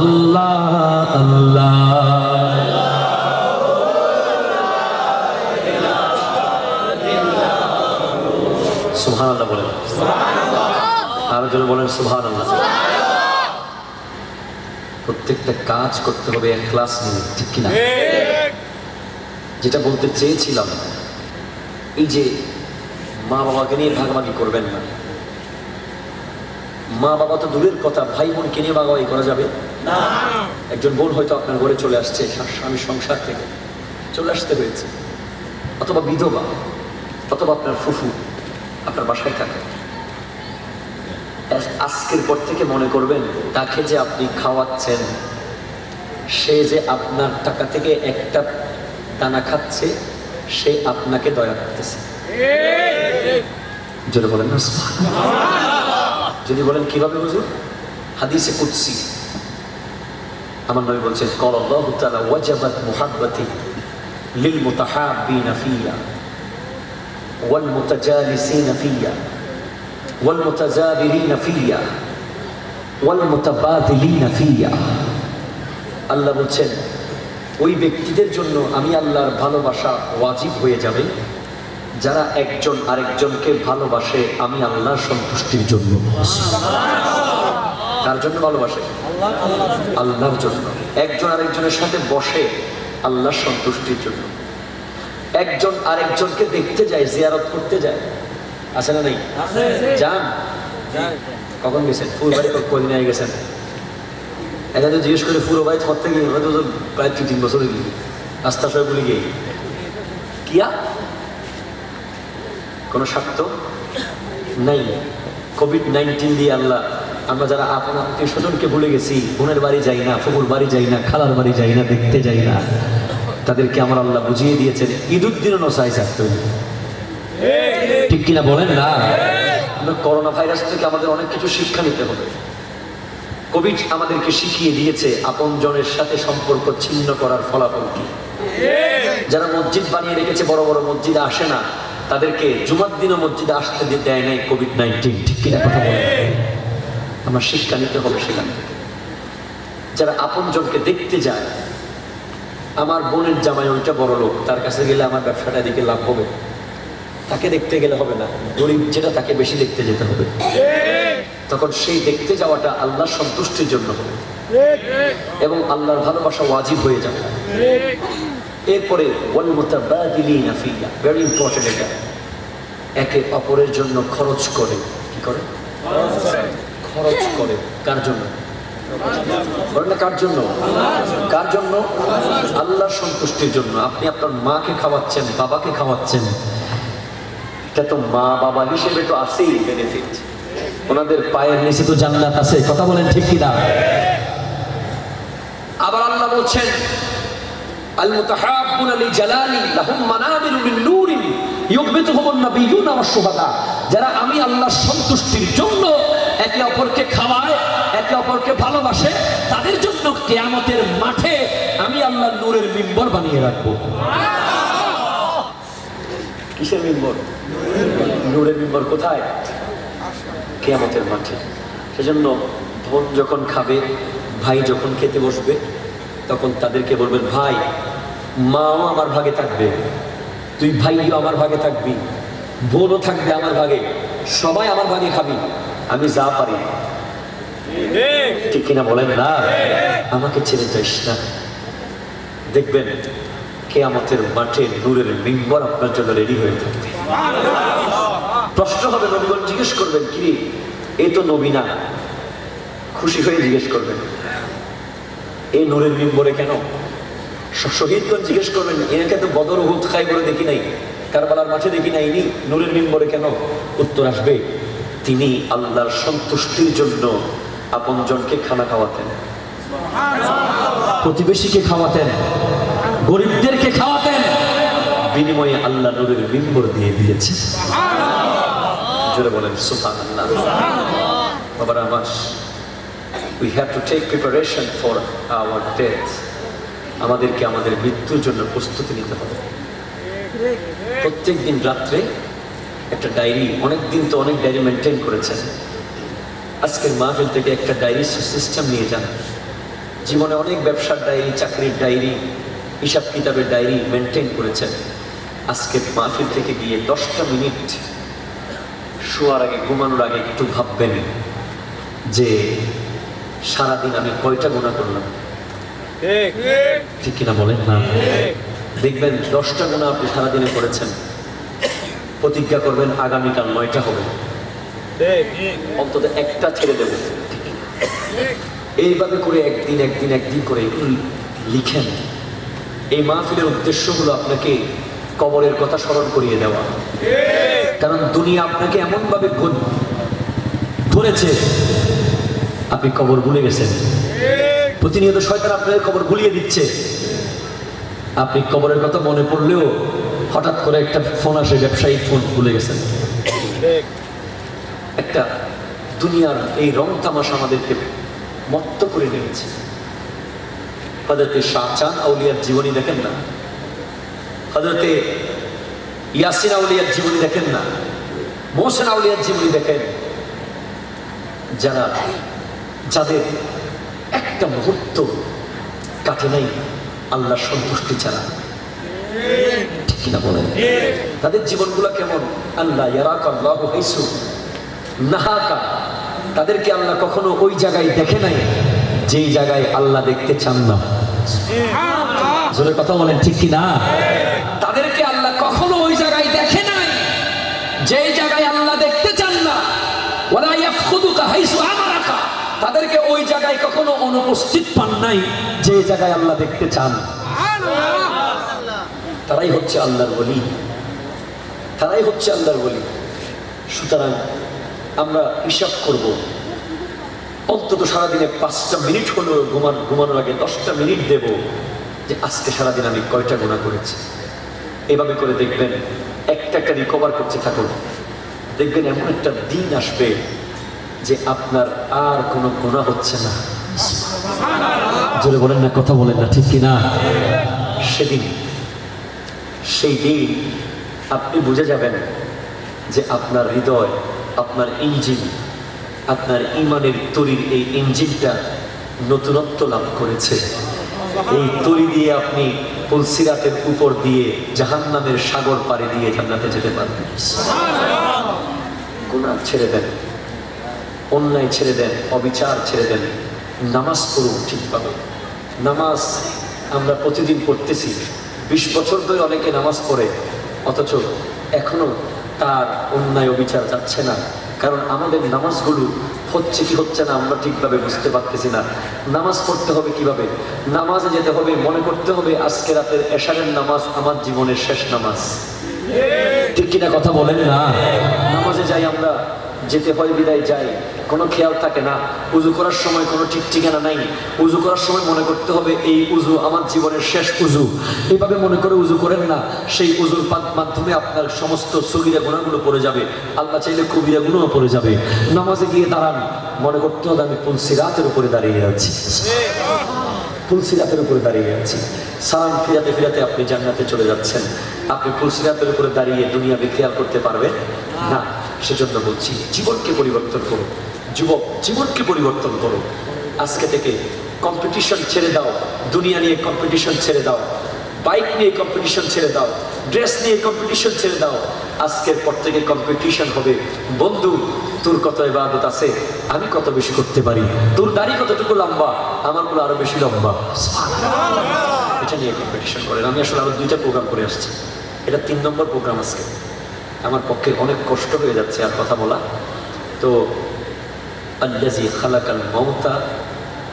अल्लाह अल्लाह। সুবহানাল্লাহ বলেন, আরো জোরে বলেন সুবহানাল্লাহ। প্রত্যেকটা কাজ করতে হবে ইখলাস নিয়ে, ঠিক কিনা? যেটা বলতে চেয়েছিলাম, এই যে মা বাবাকে নিয়ে ভাগাভাগি করবেন না। মা বাবা তো দূরের কথা, ভাই বোনকে নিয়ে ভাগাভাগি করা যাবে না। একজন বোন হয়তো আপনার ঘরে চলে আসছে, স্বামীর সংসার থেকে চলে আসতে হয়েছে, অথবা বিধবা, অথবা আপনার ফুফু আপনার বাসায় থাকে। আজকের পর থেকে মনে করবেন, তাকে যে আপনি খাওয়াচ্ছেন, সে যে আপনার টাকা থেকে একটা দানা খাচ্ছে, সে আপনাকে দয়া করতেছে। জোরে বলেন না সুবহানাল্লাহ। যদি বলেন কিভাবে হুজুর? হাদিসে কুদসি আমার নবী বলছেন, ক্বালা আল্লাহু তাআলা ওয়াজাবাত মুহাব্বাতি লিল মুতাহাব্বিনা ফিয়া ওয়াল মুতাজালিসিনা ফিয়া ওয়াল মুতাজাবিরিনা ফিয়া ওয়াল মুতাবাদিলিনা ফিয়া। আল্লাহ বলছেন, ওই ব্যক্তিদের জন্য আমি আল্লাহর ভালোবাসা ওয়াজিব হয়ে যাবে যারা একজন আরেকজনকে ভালোবাসে আমি আল্লাহর সন্তুষ্টির জন্য। কার জন্য ভালোবাসে? আল্লাহর জন্য। একজন আরেকজনের সাথে বসে আল্লাহর সন্তুষ্টির জন্য। একজন আরেকজনকে দেখতে যায়, জিয়ারত করতে যায়, আছে না নেই? যান। কখন গেছেন? ফুলবাড়ি কদিন আগে গেছেন? এটা তো জিজ্ঞেস করে পুরো বাড়ি থর থেকে হয়তো প্রায় 2-3 বছর গিয়ে আস্থা সবাই বলে গিয়ে কিয়া কোনো স্বার্থ নাই। কোভিড-19 দিয়ে আল্লাহ আমরা যারা আপন আত্মীয় স্বজনকে ভুলে গেছি, বোনের বাড়ি যাই না, ফুফুর বাড়ি যাই না, খালার বাড়ি যাই না, দেখতে যাই না, তাদেরকে আমার আল্লাহ বুঝিয়ে দিয়েছেন ঈদুর দিনও নসাই থাকতে। ঠিক কিনা বলেন না? আমরা করোনা ভাইরাস থেকে আমাদের অনেক কিছু শিক্ষা নিতে হবে। কোভিড আমাদেরকে শিখিয়ে দিয়েছে আপন জনের সাথে সম্পর্ক ছিন্ন করার ফলাফল কি। যারা মসজিদ বানিয়ে রেখেছে, বড় বড় মসজিদে আসে না, তাদেরকে জুমার দিনও মসজিদে আসতে দেয় নাই কোভিড-19। ঠিক কিনা কথা বলেন? আমার শিক্ষা নিতে হবে সেখান থেকে। যারা আপন জনকে দেখতে যায়, আমার বোনের জামাই ওইটা বড় লোক, তার কাছে গেলে আমার ব্যবসাটা দিকে লাভ হবে, তাকে দেখতে গেলে হবে না, গরিব যেটা তাকে বেশি দেখতে যেতে হবে। তখন সেই দেখতে যাওয়াটা আল্লাহর সন্তুষ্টির জন্য হবে এবং আল্লাহর ভালোবাসা ওয়াজিব হয়ে যাবে। এরপরে ওয়াল মুতাবাদিলিনা ফিয়া, ভেরি ইম্পর্টেন্ট এটা, একে অপরের জন্য খরচ করে। কি করে? খরচ করে। কার জন্য? বলেন না কার জন্য? কার জন্য? আল্লাহর সন্তুষ্টির জন্য। আপনি আপনার মাকে খাওয়াচ্ছেন, বাবাকে খাওয়াচ্ছেন, এটা তো মা বাবা হিসেবে তো আছেই বেনিফিট, ওনাদের পায়ের নিচে তো জান্নাত আছে। কথা বলেন ঠিক কিনা? আবার আল্লাহ বলছেন আল মুতাহাব্বুনা লিজালালি লাহুম মানাবিরু মিন নূরিন ইউকবিতুহুমুন নাবিয়্যুনা ওয়াশ শুহাদা। যারা আমি আল্লাহর সন্তুষ্টির জন্য একে অপরকে খাওয়ায়, একে অপরকে ভালোবাসে, তাদের জন্য কিয়ামতের মাঠে আমি আল্লাহর নূরের মিম্বর বানিয়ে রাখবো। কিসের মিম্বর? নূরের মিম্বর। কোথায়? কিয়ামতের মাঠে। সেজন্য বোন যখন খাবে, ভাই যখন খেতে বসবে, তখন তাদেরকে বলবেন, ভাই মাও আমার ভাগে থাকবে, তুই ভাইও আমার ভাগে থাকবি, বোনও থাকবে আমার ভাগে, সবাই আমার ভাগে খাবি, আমি যা পারি। ঠিক কিনা বলেন না? আমাকে ছেড়ে যাইস না। দেখবেন কিয়ামতের মাঠে নূরের মিম্বর আপনার জন্য রেডি হয়ে থাকবে। প্রশ্ন হবে, নবীগণ জিজ্ঞেস করবেন, কি এই তো নবী না? খুশি হয়ে জিজ্ঞেস করবেন, এই নূরের মিম্বরে কেন? শহীদগণ জিজ্ঞেস করবেন, এনাকে তো বদর উহুদ খায়বরে দেখি নাই, কারবালার মাঠে দেখি নাই, ইনি নূরের মিম্বরে কেন? উত্তর আসবে, তিনি আল্লাহর সন্তুষ্টির জন্য আপনজনকে খানা খাওয়াতেন, প্রতিবেশীকে খাওয়াতেন, গরিবদেরকে খাওয়াতেন, বিনিময়ে আল্লাহ নূরের মিম্বর দিয়ে দিয়েছে। জোরে বলেন সুবহানাল্লাহ। বাবার আমার, we have to take preparation for our death. আমাদেরকে আমাদের মৃত্যুর জন্য প্রস্তুতি নিতে হবে। প্রত্যেক দিন রাত্রে একটা ডায়েরি, অনেক দিন তো অনেক ডায়েরি মেনটেন করেছেন, আজকের মাহফিল থেকে একটা ডায়েরি সিস্টেম নিয়ে যান। জীবনে অনেক ব্যবসার ডায়েরি, চাকরির ডায়েরি, হিসাব কিতাবের ডায়েরি মেনটেন করেছেন, আজকের মাহফিল থেকে গিয়ে 10টা মিনিট শোয়ার আগে, ঘুমানোর আগে একটু ভাববেন যে সারাদিন আমি কয়টা গুনাহ করলাম। ঠিক কিনা বলেন না? দেখবেন 10টা গুনাহ আপনি সারাদিনে করেছেন, প্রতিজ্ঞা করবেন আগামীকাল 9টা হবে, অন্তত একটা ছেড়ে দেব। এইভাবে করে একদিন একদিন একদিন করে এগুলো লিখেন। এই মাহফিলের উদ্দেশ্য হলো আপনাকে কবরের কথা স্মরণ করিয়ে দেওয়া। কারণ দুনিয়া আপনাকে এমন ভাবে ধরেছে, আপনি কবর ভুলে গেছেন। প্রতিনিয়ত শয়তান আপনাদের কবর ভুলিয়ে দিচ্ছে। আপনি কবরের কথা মনে পড়লেও হঠাৎ করে একটা ফোন আসে, ব্যবসায়িক ফোন, ভুলে গেছেন। একটা দুনিয়ার এই রং তামাশা আমাদেরকে মত্ত করে নিয়েছে। হযরতে শাহজাহান আউলিয়ার জীবনী দেখেন না, হযরতে ইয়াসিন আউলিয়ার জীবনী দেখেন না, মোহসেন আউলিয়ার জীবনী দেখেন, যাদের একটা মুহূর্ত কাটে নাই আল্লাহর সন্তুষ্টি ছাড়া। ঠিক কিনা বলেন? তাদের জীবনগুলো কেমন? আল্লাহ ইয়ারাকা আল্লাহু হাইসু নাহাকা, তাদেরকে আল্লাহ কখনো ওই জায়গায় দেখে নাই যেই জায়গায় আল্লাহ দেখতে চান না। জোরে কথা বলেন ঠিক কিনা? তাদেরকে আল্লাহ কখনো ওই জায়গায় দেখে নাই যেই জায়গায় আল্লাহ দেখতে চান না। ওয়ালা ইয়াফখুদুকা হাইসু আমারাকা, তাদেরকে ওই জায়গায় কখনো অনুপস্থিত পান নাই যে জায়গায় আল্লাহ দেখতে চান। তারাই হচ্ছে আল্লাহর ওলি। তারাই হচ্ছে আল্লাহর ওলি। সুতরাং আমরা হিসাব করব, অন্তত সারাদিনে 5টা মিনিট হলেও ঘুমানোর আগে 10টা মিনিট দেব যে আজকে সারাদিন আমি কয়টা গুনাহ করেছি। এভাবে করে দেখবেন একটা একটা রিকভার করতে থাকুন, দেখবেন এমন একটা দিন আসবে যে আপনার আর কোনো গুনাহ হচ্ছে না। জোরে বলেন না, কথা বলেন না, ঠিক কিনা? সেই দিন আপনি বুঝে যাবেন যে আপনার হৃদয়, আপনার ইঞ্জিন, আপনার ইমানের তরির এই ইঞ্জিনটা নতুনত্ব লাভ করেছে। এই তরি দিয়ে আপনি পুলসিরাতের উপর দিয়ে জাহান্নামের সাগর পাড়ি দিয়ে জান্নাতে যেতে পারবেন। গুনাহ ছেড়ে দেন, অন্যায় ছেড়ে দেন, অবিচার ছেড়ে দেন, নামাজ পড়ুন ঠিকভাবে। নামাজ আমরা প্রতিদিন পড়তেছি, 20 বছর ধরে অনেকে নামাজ পড়ে, অথচ এখনো তার অন্যায় অবিচার যাচ্ছে না। কারণ আমাদের নামাজগুলো হচ্ছে কি হচ্ছে না আমরা ঠিকভাবে বুঝতে পারতেছি না। নামাজ পড়তে হবে কিভাবে? নামাজে যেতে হবে, মনে করতে হবে আজকে রাতের এশারের নামাজ আমার জীবনের শেষ নামাজ। ঠিক কিনা, কথা বলেন না? নামাজে যাই আমরা, যেতে হয় বিদায় যাই, কোনো খেয়াল থাকে না। উজু করার সময় কোনো ঠিক ঠিকানা নাই। উজু করার সময় মনে করতে হবে এই উজু আমার জীবনের শেষ উজু। এইভাবে মনে করে উজু করেন না, সেই উজুর মাধ্যমে আপনার সমস্ত সগীরা গুনাহগুলো পড়ে যাবে, আল্লাহ চাইলে কবিরা গুনাহ পড়ে যাবে। নামাজে গিয়ে দাঁড়ান, মনে করতে হবে আমি পুলসিরাতের উপরে দাঁড়িয়ে আছি, পুলসিরাতের উপরে দাঁড়িয়ে আছি। সালাম ফিরাতে ফিরাতে আপনি জান্নাতে চলে যাচ্ছেন। আপনি পুলসিরাতের উপরে দাঁড়িয়ে দুনিয়া খেয়াল করতে পারবেন না। সেজন্য বলছি, জীবনকে পরিবর্তন করো যুবক, জীবনকে পরিবর্তন করো। আজকে থেকে কম্পিটিশন ছেড়ে দাও, দুনিয়া নিয়ে কম্পিটিশন ছেড়ে দাও, বাইক নিয়ে কম্পিটিশন ছেড়ে দাও, ড্রেস নিয়ে কম্পিটিশন ছেড়ে দাও। আজকের পর থেকে কম্পিটিশন হবে, বন্ধু তোর কত ইবাদত আছে, আমি কত বেশি করতে পারি, তোর দাড়ি কতটুকু লম্বা, আমার গুলো আরো বেশি লম্বা। এটা নিয়ে কম্পিটিশন করেন। আমি আসলে আরো 2টা প্রোগ্রাম করে আসছি, এটা 3 নম্বর প্রোগ্রাম আজকে। আমার পক্ষে অনেক কষ্ট হয়ে যাচ্ছে আর কথা বলা। তো আল্লাযী খালাকাল মাউতা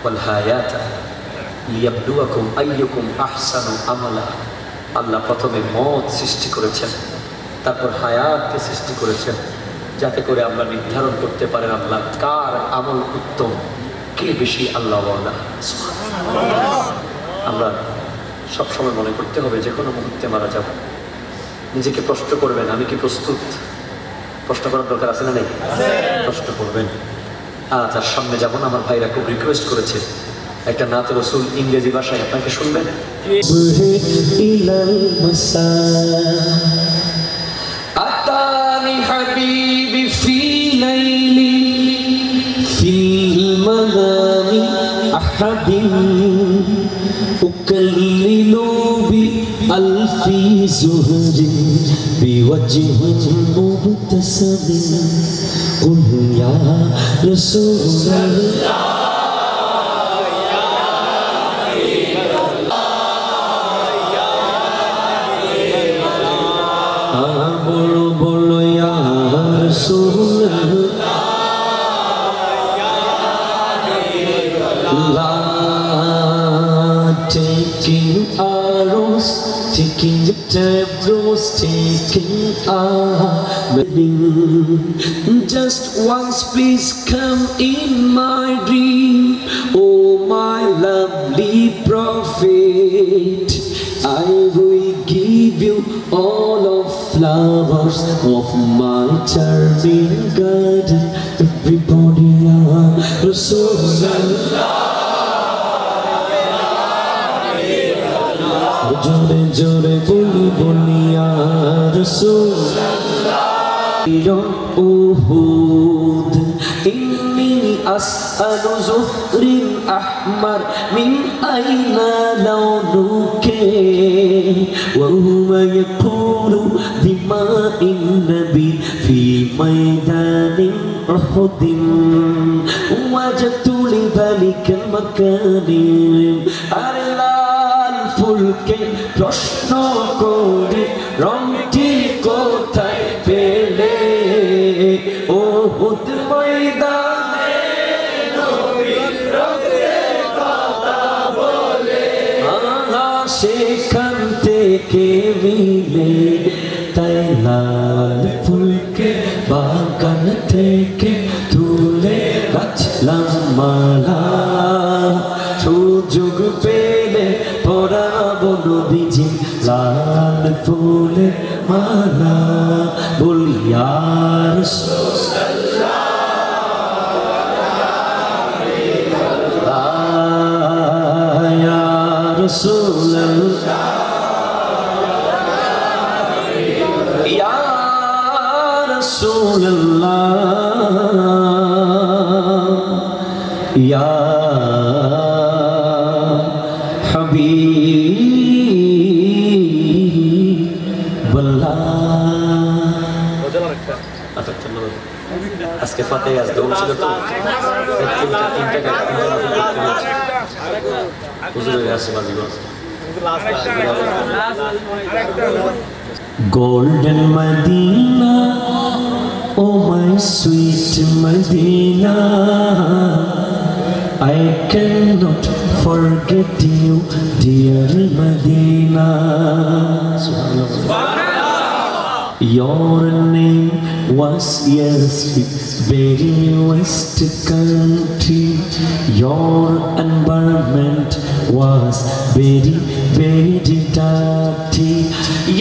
ওয়াল হায়াতা লিয়াবলুয়াকুম আইয়ুকুম আহসানু আমালা। আল্লাহ প্রথমে মওত সৃষ্টি করেছেন, তারপর হায়াতকে সৃষ্টি করেছেন, যাতে করে আমরা নির্ধারণ করতে পারেন আল্লাহ কার আমল উত্তম, কে বেশি আল্লাহ ওয়ালা। আমরা সবসময় মনে করতে হবে যে কোনো মুহূর্তে মারা যাব। নিজেকে প্রশ্ন করবেন, আমি কি প্রস্তুত? প্রশ্ন করার দরকার আছে না নেই? প্রশ্ন করবেন। তার সামনে যাব না, আমার ভাইরা খুব রিকোয়েস্ট করেছে একটা নাতে রসুল ইংরেজি ভাষায়, আপনাকে শুনবেন? আতানি হাবিবি ফি লাইলি ফিল মাগামি আহাদিন উকাল্লিলু বি আলফি যুহরি বিওয়াজহি মুবতাসামিন কুল ইয়া রাসূলুল্লাহ taking arrows, taking the tables, taking our wedding. Just once please come in my dream, oh my lovely prophet. I will give you all of flowers of my charming garden. Everybody are Rasulullah. জোরে জোরে বলি বলি ইয়া রাসূলুল্লাহ। Uhud ইন্নী আসআলু যুহরিন Ahmar মিন আইনা লাউনুকে ওয়া হুয়া ইয়াকুলু বিমাইন নবী ফি মাইদানিন উহুদিন ওয়াজাতু লিযালিকাল মাকানি। ফুলকে প্রশ্ন করি রংটি কোথায় পেলে, উহুদ ময়দানে নবীর রক্তের কথা বলে, সেখান থেকে মিলে তাই না রাসূলুল্লাহ ইয়া রাসূলুল্লাহ ইয়া হাবিবাল্লাহ। আজকে ফাতে আজ দৌড় ছিল তো তিনটা হুজুরের আছে বাজিগর Golden Medina, oh my sweet Medina, I cannot forget you, dear Medina. Your name was Yasrib, very west country. Your environment was very, very dirty.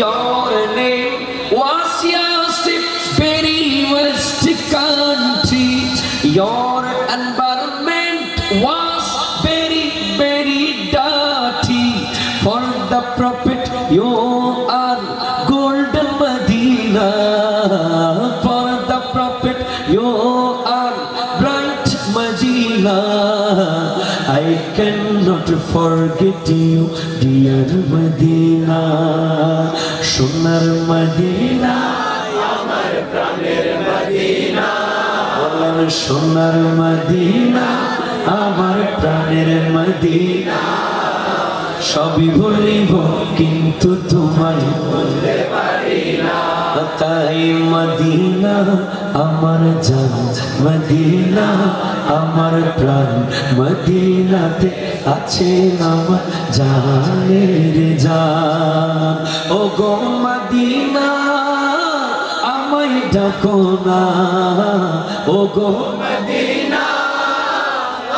Your name was Yasrib, very west country. Your environment was very, very dirty. For the Prophet you are golden Medina. For the Prophet you are bright Medina. I cannot forget you, dear Medina. Sonar Medina, amar praner Medina. Bolen sonar Medina, amar praner Medina. সবই ভুলিব কিন্তু তোমায় ভুলতে পারি না। তাই Medina আমার জান, Medina আমার প্রাণ, মদিনাতে আছে আমার জানের জান। ও গো মদিনা আমায় ডাকো না, ও গো মদিনা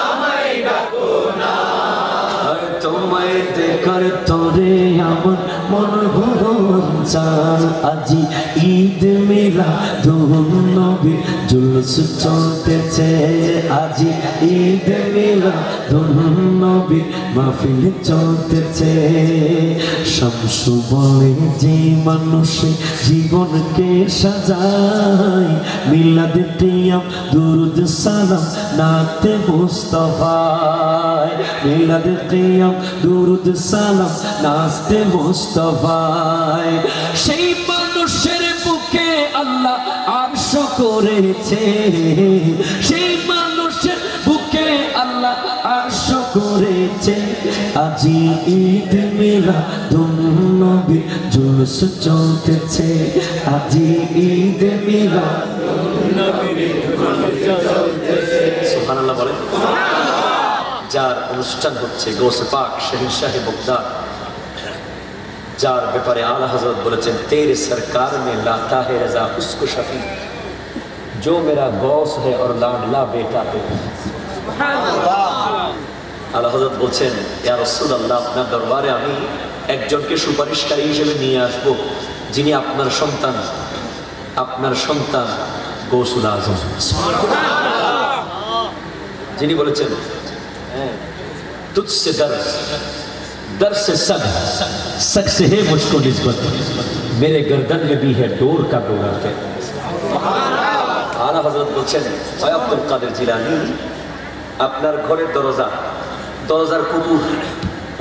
আমায় ডাকো না। তোমায় দেখার তরে আমার মন ভরণ চান। আজি ঈদ মিলাদুন নবী জুলুস চলতেছে, আজি ঈদ মিলাদুন নবী মাহফিল চলতেছে। শামসু বলে যে মানুষ জীবনকে সাজায়, মিলাদ কিয়াম দুরুদ সালাম নাতে মুস্তাফায়। মিলাদ কিয়াম দুরুদ সালাম নাতে মুস্তাফায়। সেই মানুষের বুকে আল্লাহ আরশ করেছে, সেই মানুষের বুকে আল্লাহ আরশ করেছে। আজি ঈদ মিলাদুন নবী জুলুস চলতেছে, আজি ঈদ মিলাদুন নবী জুলুস চলতেছে। সুবহানাল্লাহ বলেন। যার অনুষ্ঠান হচ্ছে গৌসে পাক শহনशाह बगदाद, যার ব্যাপারে আলা হযরত বলেছেন তেরে সরকার में लाता है रजा उसको शफी, जो मेरा गौस है और लाडला बेटा है। আলা হযরত বলছেন ইয়া রাসূলুল্লাহ, আপনার দরবারে আমি একজনকে সুপারিশকারী হিসেবে নিয়ে আসব, যিনি আপনার সন্তান, আপনার সন্তান গৌসুল আজম। যিনি বলেছেন तुझसे दर, दर से सग, सग से है मुझको निस्बत, मेरे गर्दन में भी है डोर का डोरा है। आला हजरत বলছেন ওয়া আব্দুল কাদের জিলানী, আপনার ঘরের দরজা, দরজার কুকুর,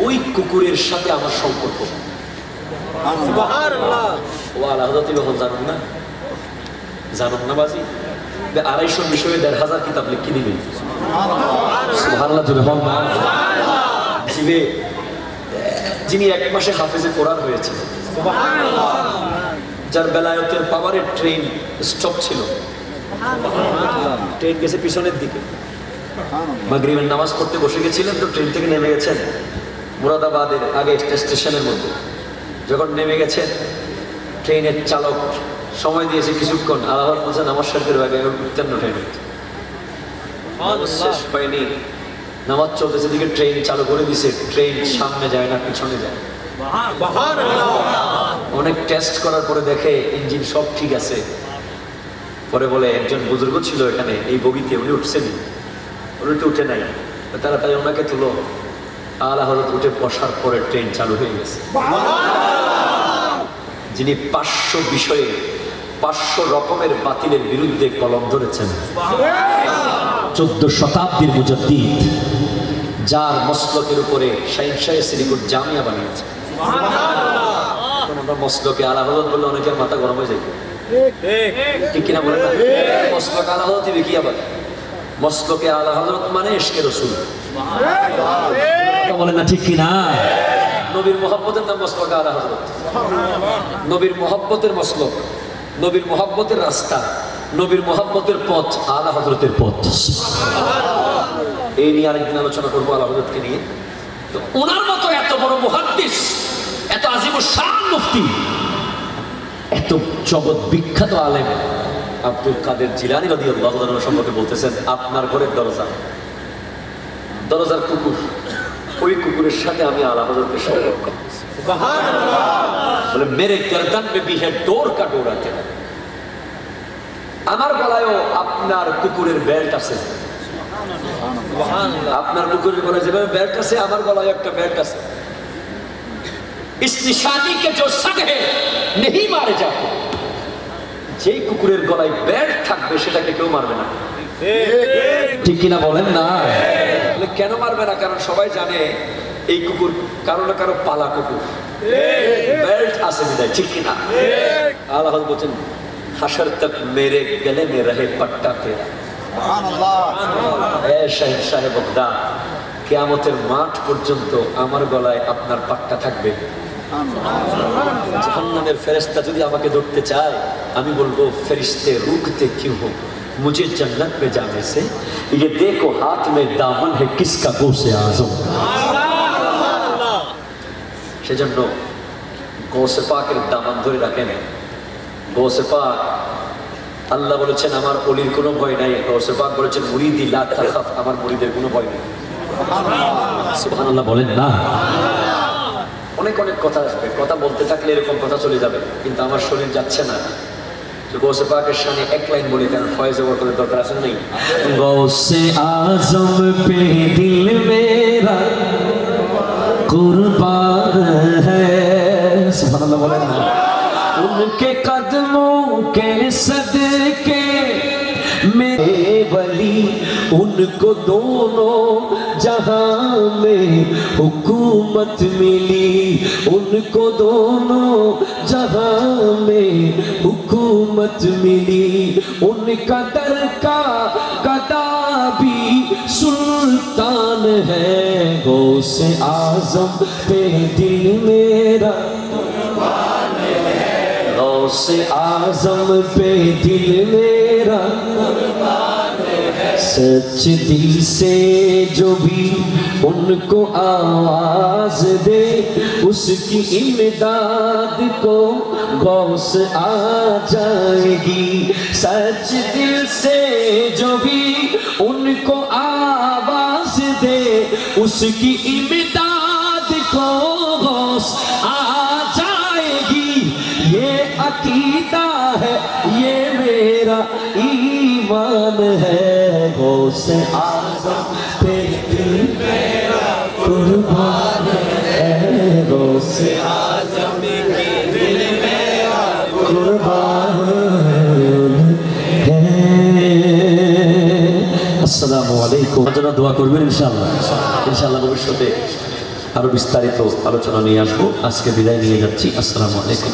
ওই কুকুরের সাথে আমার সম্পর্ক। সুবহানাল্লাহ। ও আলা হযরত যখন জানেন না, জানেন না বাজি 250 বিষয়ে 1000 কিতাব লিখে দিবেন। সুবহানাল্লাহ জোরে বল। যিনি 1 মাসে হাফেজে কোরআন হয়েছে, সুবহানাল্লাহ। যার বেলায়েতের পাওয়ারের ট্রেন স্টপ ছিল, ট্রেন গেছে পিছনের দিকে, মাগরিবের নামাজ পড়তে বসে গেছিলেন তো ট্রেন থেকে নেমে গেছেন মুরাদাবাদের আগে স্টেশনের মধ্যে। যখন নেমে গেছেন ট্রেনের চালক সময় দিয়েছে কিছুক্ষণ, আল্লাহ বলছেন আমার সাথে আগে উঠতেন না ট্রেনে। শেষ হয়নি, নামাজ চলতেছে দিকে ট্রেন চালু করে দিছে, ট্রেন সামনে যায় না পিছনে যায়। অনেক টেস্ট করার পরে দেখে ইঞ্জিন সব ঠিক আছে। পরে বলে একজন বুজুর্গ ছিল এখানে এই বগিতে, উনি উঠছেন, উনি তো উঠে নাই, তাড়াতাড়ি ওনাকে তুলো। আলা হযরত উঠে বসার পরে ট্রেন চালু হয়ে গেছে। যিনি 500 বিষয়ে 500 রকমের বাতিলের বিরুদ্ধে কলম ধরেছেন, 14 শতাব্দীর মুজাদ্দিদ, যার মসলকের উপরে শাইনশাহে সিলিকুট জামিয়া বানিয়েছে। আমরা মসলকে আলা হযরত বললে অনেকের মাথা গরম হয়ে যায়, ঠিক কিনা বলেন না? মসলক আলা হযরত কি আবার মসলকে আলা হযরত মানে ইশকে রাসূল, বলেন না ঠিক কিনা? নবীর মুহাব্বতের নাম মসলক আলা হযরত, নবীর মুহাব্বতের মসলক, নবীর মুহাব্বতের রাস্তা, নবীর মুহাব্বতের পথ আলা হযরতের পথ। এই নিয়ে আরেকদিন আলোচনা করবো আলা হযরতকে নিয়ে। তো ওনার মতো এত বড় মুহাদ্দিস, এত আজিমুশ শান মুফতি, এত জগৎ বিখ্যাত আলেম আব্দুল কাদের জিলানী রাদিয়াল্লাহু তাআলা সম্পর্কে বলতেছেন, আপনার ঘরের দরজা, দরজার কুকুর, ওই কুকুরের সাথে আমি আলা হযরতের সম্পর্ক। বলে মেরে গর্দন মে ভি হ্যায় ডোর কা ডোরা তেরা, আমার গলায়ও আপনার কুকুরের বেল্ট আছে। আপনার কুকুরের গলায় যেভাবে বেল্ট আছে, আমার গলায় একটা বেল্ট আছে। ইস নিশানি কে জো সগ হে नहीं मारे जाते, যেই কুকুরের গলায় বেল্ট থাকবে সেটাকে কেউ মারবে না, ঠিক কিনা বলেন না? কেন মারবে না? কারণ সবাই জানে এই কুকুর কারো না কারো পালা কুকুর, বেল্ট আছে বিদায়, ঠিক কিনা? আল্লাহ বলছেন হাসর তক মেরে গলে মে রহে পট্টা তেরা, এ শাহেনশাহ বাগদাদ, কিয়ামতের মাঠ পর্যন্ত আমার গলায় আপনার পাট্টা থাকবে। জাহান্নামের ফেরেশতা যদি আমাকে ধরতে চায়, আমি বলবো ফেরিস্তে রুকতে क्यों हो, मुझे जन्नत में जाने से ये देखो हाथ में दामन है किसका गौसे आजम। সেজন্য গৌসে পাকের দামান ধরে রাখেন। গৌসে পাক, আল্লাহ বলেছেন আমার ওলির কোনো ভয় নাই, গৌসে পাক বলেছেন মুরিদি লা তাখাফ, আমার মুরিদের কোনো ভয় নেই। সুবহানাল্লাহ বলেন না? অনেক অনেক কথা আসবে, কথা বলতে থাকলে এরকম কথা চলে যাবে, কিন্তু আমার শরীর যাচ্ছে না। গৌসে পাকের শানে এক লাইন বলি, কারণ ফয়েজে বরকতের দরকার আছে নেই। গৌসে আজম পে দিল মেরা কুরবান হ্যায়, সুবহানাল্লাহ বলেন না? उनके कदमों के सदके मेरे वली, उनको दोनों जहां में हुकूमत मिली, उनको दोनों जहां में हुकूमत मिली, उनका दर का गदा भी सुल्तान है, गौसे आजम पे दिल मेरा गौसे आजम पे दिल मेरा सच दिल से जो भी उनको आवाज दे, उसकी इमदाद को गौस आ जाएगी। सच दिल से जो भी उनको आवाज दे, उसकी इमदाद को गौस आ जाएगी। ये अकीदा है, ये मेरा ईमान है, गौसे आज़म पे दिल मेरा कुर्बान है, गौसे आज़म पे दिल मेरा कुर्बान है। अस्सलामु अलैकुम। আপনারা দোয়া করবেন ইনশাআল্লাহ। ইনশাআল্লাহ ভবিষ্যতে আরো বিস্তারিত আলোচনা নিয়ে আসবো। আজকে বিদায় নিয়ে যাচ্ছি। আসসালামু আলাইকুম।